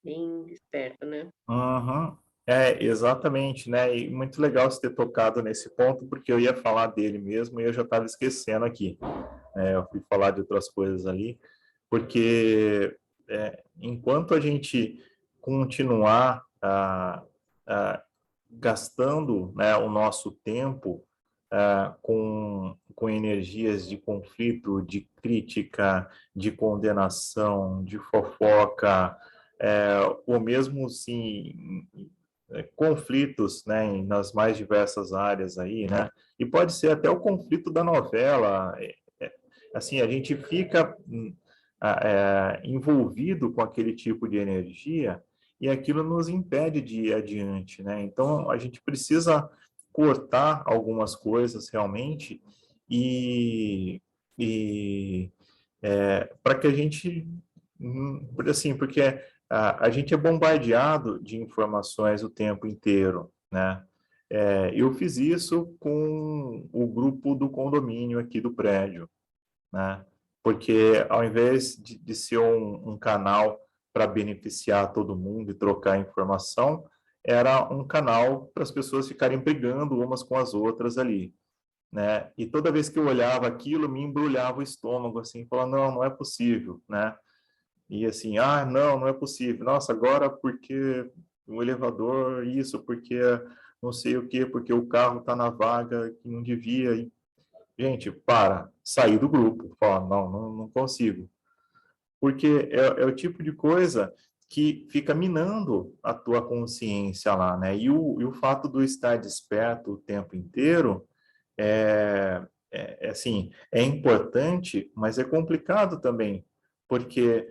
bem desperto, né?
Uhum. Exatamente, né? E muito legal você ter tocado nesse ponto, porque eu ia falar dele mesmo e eu já estava esquecendo aqui. Eu fui falar de outras coisas ali, porque enquanto a gente continuar gastando, né, o nosso tempo com energias de conflito, de crítica, de condenação, de fofoca, ou mesmo assim, conflitos, né, nas mais diversas áreas aí, né? E pode ser até o conflito da novela. Assim, a gente fica envolvido com aquele tipo de energia e aquilo nos impede de ir adiante, né? Então, a gente precisa cortar algumas coisas realmente e, e para que a gente, assim, porque a gente é bombardeado de informações o tempo inteiro, né? Eu fiz isso com o grupo do condomínio aqui do prédio, né? Porque ao invés de ser um canal para beneficiar todo mundo e trocar informação, era um canal para as pessoas ficarem brigando umas com as outras ali, né? E toda vez que eu olhava aquilo, me embrulhava o estômago, assim, falava, não, não é possível, né? E assim, ah, não, não é possível. Nossa, agora porque o elevador, isso, porque não sei o quê, porque o carro está na vaga que não devia. E, gente, para, sair do grupo, fala, não, não, não consigo. Porque é o tipo de coisa que fica minando a tua consciência lá, né? E o fato do estar desperto o tempo inteiro assim, é importante, mas é complicado também, porque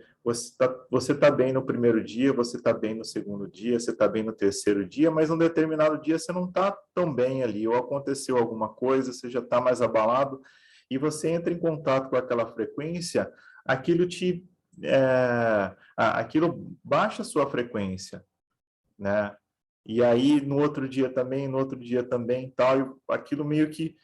você tá bem no primeiro dia, você está bem no segundo dia, você está bem no terceiro dia, mas num determinado dia você não está tão bem ali, ou aconteceu alguma coisa, você já está mais abalado, e você entra em contato com aquela frequência, aquilo aquilo baixa a sua frequência, né? E aí, no outro dia também, tal, e aquilo meio que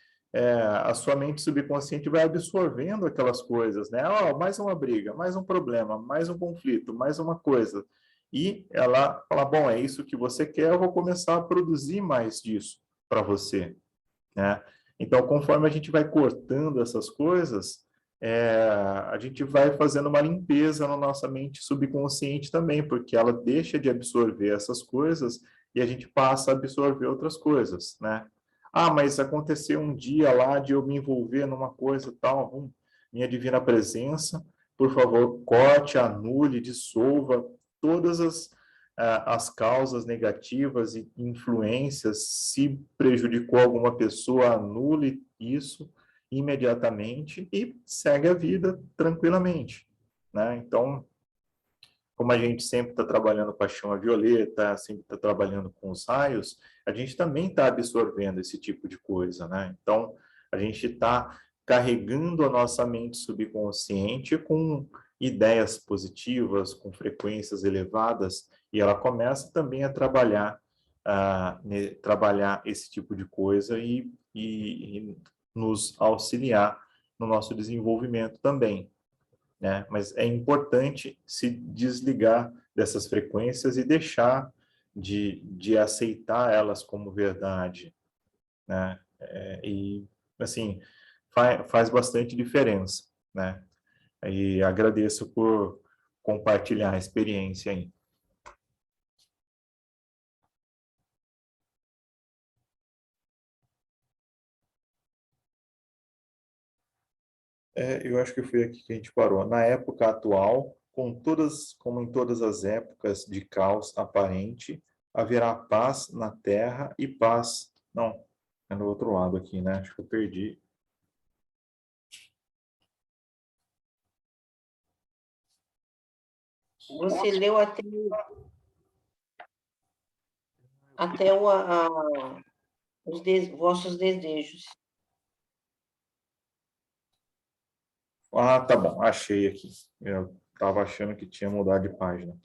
a sua mente subconsciente vai absorvendo aquelas coisas, né? Oh, mais uma briga, mais um problema, mais um conflito, mais uma coisa. E ela fala, bom, é isso que você quer, eu vou começar a produzir mais disso para você, né? Então, conforme a gente vai cortando essas coisas, a gente vai fazendo uma limpeza na nossa mente subconsciente também, porque ela deixa de absorver essas coisas e a gente passa a absorver outras coisas, né? Ah, mas aconteceu um dia lá de eu me envolver numa coisa tal, minha divina presença, por favor, corte, anule, dissolva todas as causas negativas e influências, se prejudicou alguma pessoa, anule isso imediatamente e segue a vida tranquilamente, né? Então, como a gente sempre está trabalhando com a chama violeta, sempre está trabalhando com os raios, a gente também está absorvendo esse tipo de coisa, né? Então, a gente está carregando a nossa mente subconsciente com ideias positivas, com frequências elevadas, e ela começa também a trabalhar esse tipo de coisa e nos auxiliar no nosso desenvolvimento também, né? Mas é importante se desligar dessas frequências e deixar de aceitar elas como verdade, né? E, assim, faz bastante diferença, né? E agradeço por compartilhar a experiência aí. Eu acho que foi aqui que a gente parou. Na época atual, como em todas as épocas de caos aparente, haverá paz na terra e paz. Não, é no outro lado aqui, né? Acho que eu perdi.
Você leu até vossos desejos.
Ah, tá bom, achei aqui. Eu estava achando que tinha mudado de página.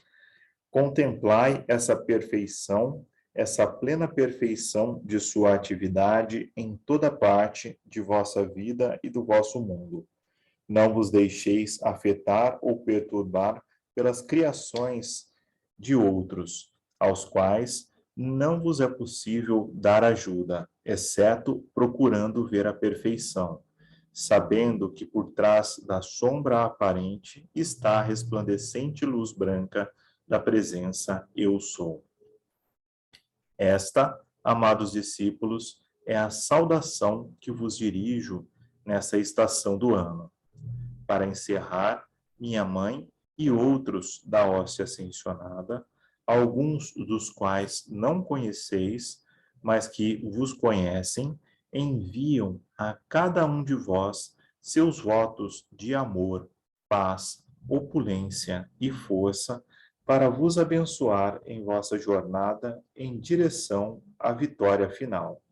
Contemplai essa perfeição, essa plena perfeição de sua atividade em toda parte de vossa vida e do vosso mundo. Não vos deixeis afetar ou perturbar pelas criações de outros, aos quais não vos é possível dar ajuda, exceto procurando ver a perfeição, sabendo que por trás da sombra aparente está a resplandecente luz branca da presença Eu Sou. Esta, amados discípulos, é a saudação que vos dirijo nessa estação do ano. Para encerrar, minha mãe e outros da hóstia ascensionada, alguns dos quais não conheceis, mas que vos conhecem, enviam a cada um de vós seus votos de amor, paz, opulência e força para vos abençoar em vossa jornada em direção à vitória final.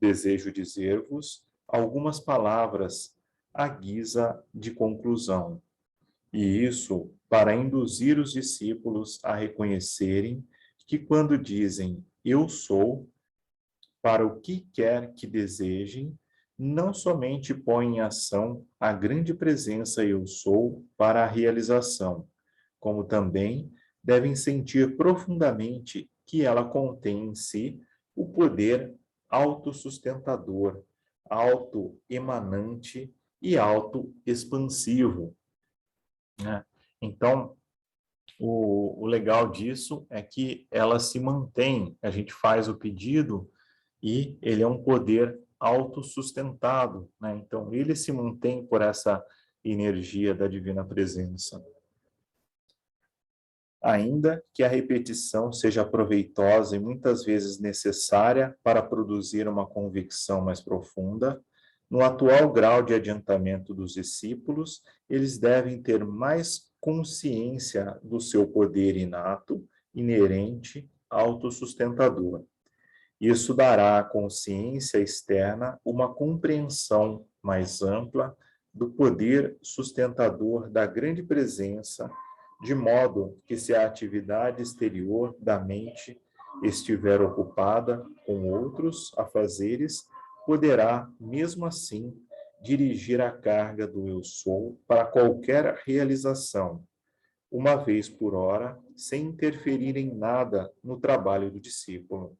Desejo dizer-vos algumas palavras à guisa de conclusão, e isso para induzir os discípulos a reconhecerem que quando dizem eu sou, para o que quer que desejem, não somente põem em ação a grande presença eu sou para a realização, como também devem sentir profundamente que ela contém em si o poder autossustentador, autoemanante e autoexpansivo, né? Então, o legal disso é que ela se mantém, a gente faz o pedido e ele é um poder autossustentado, né? Então, ele se mantém por essa energia da divina presença. Ainda que a repetição seja proveitosa e muitas vezes necessária para produzir uma convicção mais profunda, no atual grau de adiantamento dos discípulos, eles devem ter mais consciência do seu poder inato, inerente, autossustentador. Isso dará à consciência externa uma compreensão mais ampla do poder sustentador da grande presença, de modo que, se a atividade exterior da mente estiver ocupada com outros afazeres, poderá, mesmo assim, dirigir a carga do eu sou para qualquer realização, uma vez por hora, sem interferir em nada no trabalho do discípulo.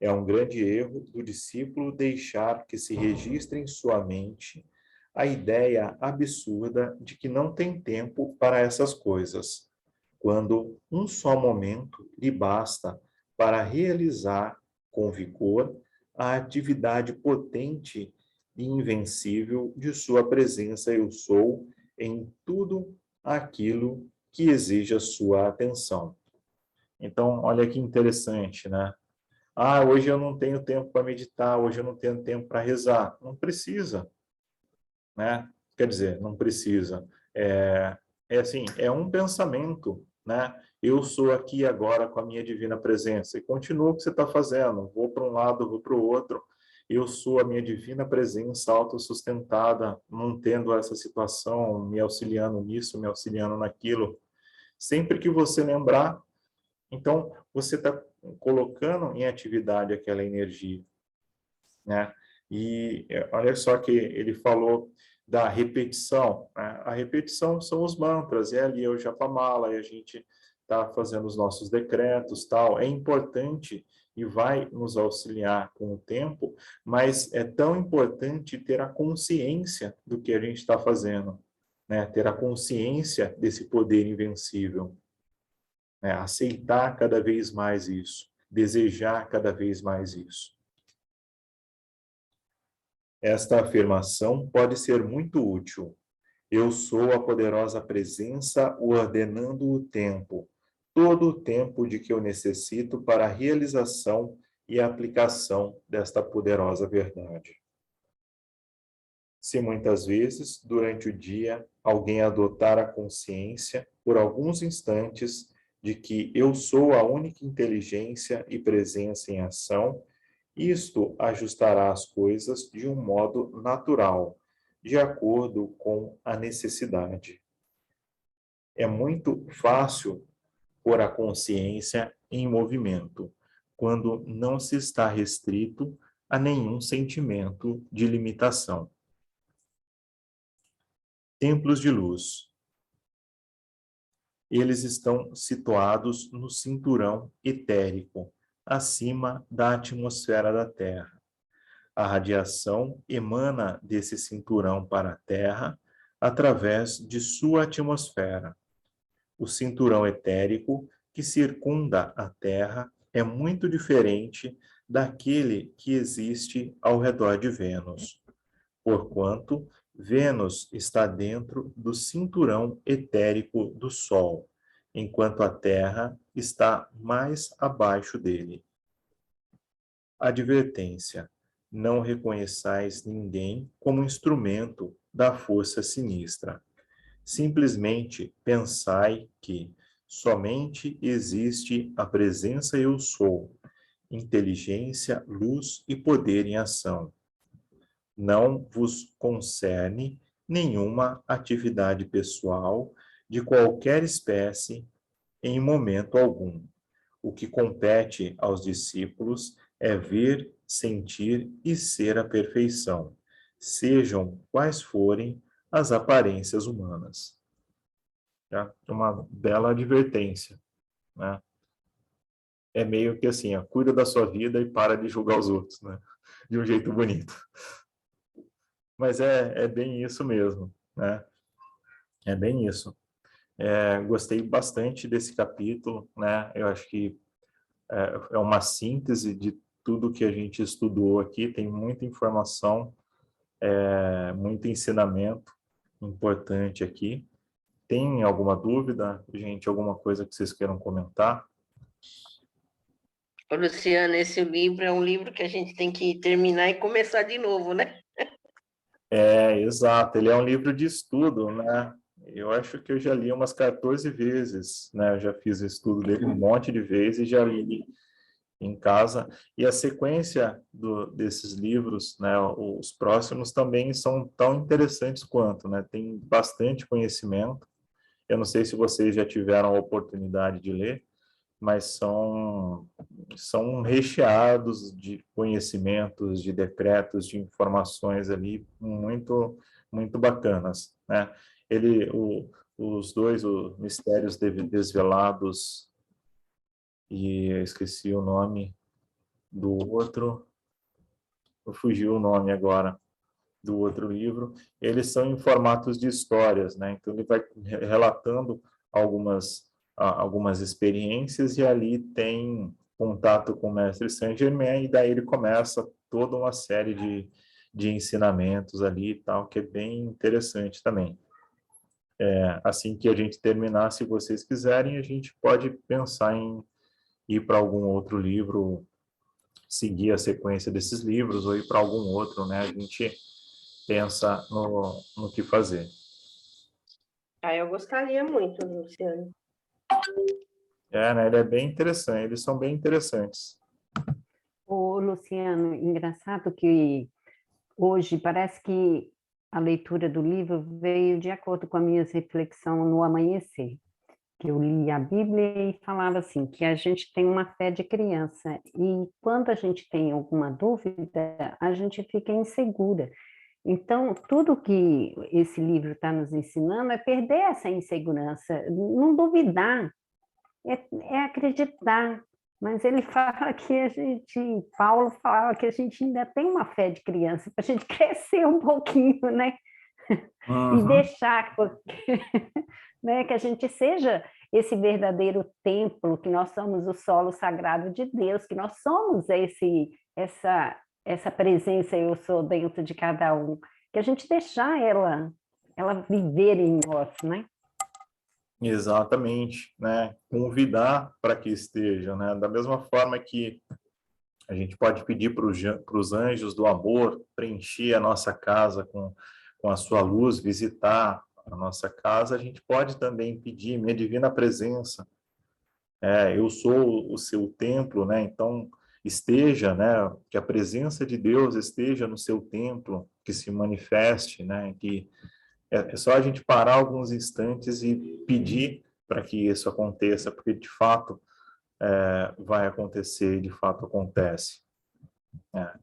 É um grande erro do discípulo deixar que se registre em sua mente a ideia absurda de que não tem tempo para essas coisas, quando um só momento lhe basta para realizar com vigor a atividade potente e invencível de sua presença eu sou em tudo aquilo que exija sua atenção. Então, olha que interessante, né? Ah, hoje eu não tenho tempo para meditar, hoje eu não tenho tempo para rezar. Não precisa, né? Quer dizer, não precisa. É assim, é um pensamento, né? Eu sou aqui agora com a minha divina presença e continua o que você está fazendo. Vou para um lado, vou para o outro. Eu sou a minha divina presença autossustentada, mantendo essa situação, me auxiliando nisso, me auxiliando naquilo. Sempre que você lembrar, então, você está colocando em atividade aquela energia, né? E olha só que ele falou da repetição, né? A repetição são os mantras, é ali o Japamala, e a gente está fazendo os nossos decretos, tal. É importante e vai nos auxiliar com o tempo, mas é tão importante ter a consciência do que a gente está fazendo, né? Ter a consciência desse poder invencível. Aceitar cada vez mais isso, desejar cada vez mais isso. Esta afirmação pode ser muito útil. Eu sou a poderosa presença ordenando o tempo, todo o tempo de que eu necessito para a realização e a aplicação desta poderosa verdade. Se muitas vezes, durante o dia, alguém adotar a consciência, por alguns instantes, de que eu sou a única inteligência e presença em ação, isto ajustará as coisas de um modo natural, de acordo com a necessidade. É muito fácil pôr a consciência em movimento, quando não se está restrito a nenhum sentimento de limitação. Templos de luz. Eles estão situados no cinturão etérico, acima da atmosfera da Terra. A radiação emana desse cinturão para a Terra através de sua atmosfera. O cinturão etérico que circunda a Terra é muito diferente daquele que existe ao redor de Vênus, porquanto Vênus está dentro do cinturão etérico do Sol, enquanto a Terra está mais abaixo dele. Advertência: não reconheçais ninguém como instrumento da força sinistra. Simplesmente pensai que somente existe a presença eu sou, inteligência, luz e poder em ação. Não vos concerne nenhuma atividade pessoal de qualquer espécie em momento algum. O que compete aos discípulos é ver, sentir e ser a perfeição, sejam quais forem as aparências humanas. Já é uma bela advertência, né? É meio que assim, ó, cuida da sua vida e para de julgar os outros, né? De um jeito bonito. Mas é bem isso mesmo, né? É bem isso. Gostei bastante desse capítulo, né? Eu acho que é uma síntese de tudo que a gente estudou aqui, tem muita informação, muito ensinamento importante aqui. Tem alguma dúvida, gente? Alguma coisa que vocês queiram comentar?
Ô, Luciana, esse livro é um livro que a gente tem que terminar e começar de novo, né?
Exato. Ele é um livro de estudo, né? Eu acho que eu já li umas 14 vezes, né? Eu já fiz o estudo dele um monte de vezes e já li em casa. E a sequência desses livros, né? Os próximos também são tão interessantes quanto, né? Tem bastante conhecimento. Eu não sei se vocês já tiveram a oportunidade de ler, mas são recheados de conhecimentos, de decretos, de informações ali muito bacanas, né? Os dois, os Mistérios Desvelados, e eu esqueci o nome do outro, fugiu o nome agora do outro livro, eles são em formatos de histórias, né? Então ele vai relatando algumas experiências e ali tem contato com o mestre Saint-Germain e daí ele começa toda uma série de ensinamentos ali e tal, que é bem interessante também. Assim que a gente terminar, se vocês quiserem, a gente pode pensar em ir para algum outro livro, seguir a sequência desses livros ou ir para algum outro, né? A gente pensa no que fazer.
Ah, eu gostaria muito, Luciana.
Né? Ele é bem interessante, eles são bem interessantes.
Ô, Luciano, engraçado que hoje parece que a leitura do livro veio de acordo com as minhas reflexões no amanhecer, que eu li a Bíblia e falava assim, que a gente tem uma fé de criança, e quando a gente tem alguma dúvida, a gente fica insegura. Então, tudo que esse livro está nos ensinando é perder essa insegurança, não duvidar, é acreditar. Mas ele fala que a gente, Paulo fala que a gente ainda tem uma fé de criança, para a gente crescer um pouquinho, né? E deixar né, que a gente seja esse verdadeiro templo, que nós somos o solo sagrado de Deus, que nós somos essa presença eu sou dentro de cada um, que a gente deixar ela viver em nós, né?
Exatamente, né? Convidar para que estejam, né? Da mesma forma que a gente pode pedir para os anjos do amor preencher a nossa casa com a sua luz, visitar a nossa casa, a gente pode também pedir, minha divina presença, eu sou o seu templo, né? Então, esteja, né? Que a presença de Deus esteja no seu templo, que se manifeste, né? Que é só a gente parar alguns instantes e pedir para que isso aconteça, porque de fato vai acontecer e de fato acontece.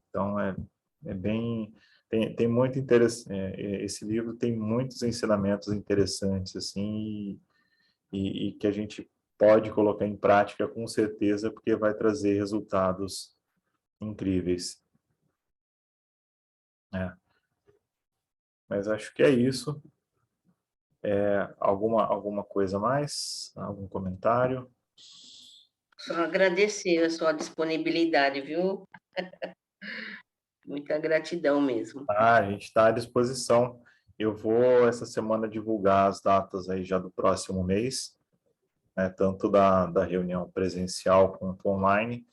Então, é bem. Tem muito interesse. Esse livro tem muitos ensinamentos interessantes, assim, e que a gente pode colocar em prática com certeza, porque vai trazer resultados incríveis. Mas acho que é isso. Alguma coisa mais? Algum comentário?
Só agradecer a sua disponibilidade, viu? Muita gratidão mesmo.
A gente está à disposição. Eu vou essa semana divulgar as datas aí já do próximo mês, né, tanto da reunião presencial quanto online,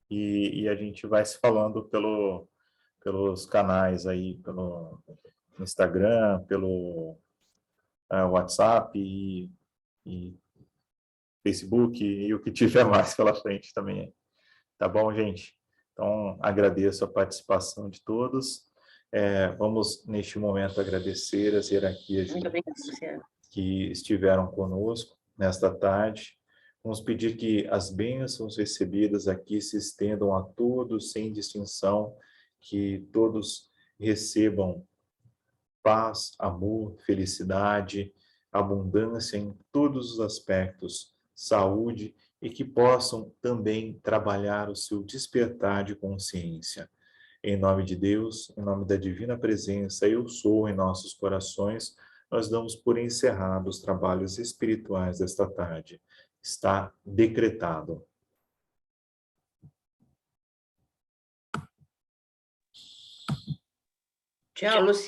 e a gente vai se falando pelos canais aí, pelo Instagram, pelo WhatsApp e Facebook e o que tiver mais pela frente também. Tá bom, gente? Então, agradeço a participação de todos. Vamos, neste momento, agradecer as hierarquias
Muito obrigada, Luciana.
que estiveram conosco nesta tarde. Vamos pedir que as bênçãos recebidas aqui se estendam a todos, sem distinção, que todos recebam paz, amor, felicidade, abundância em todos os aspectos, saúde e que possam também trabalhar o seu despertar de consciência. Em nome de Deus, em nome da divina presença, eu sou em nossos corações, nós damos por encerrado os trabalhos espirituais desta tarde. Está decretado.
Tchau, Luciana.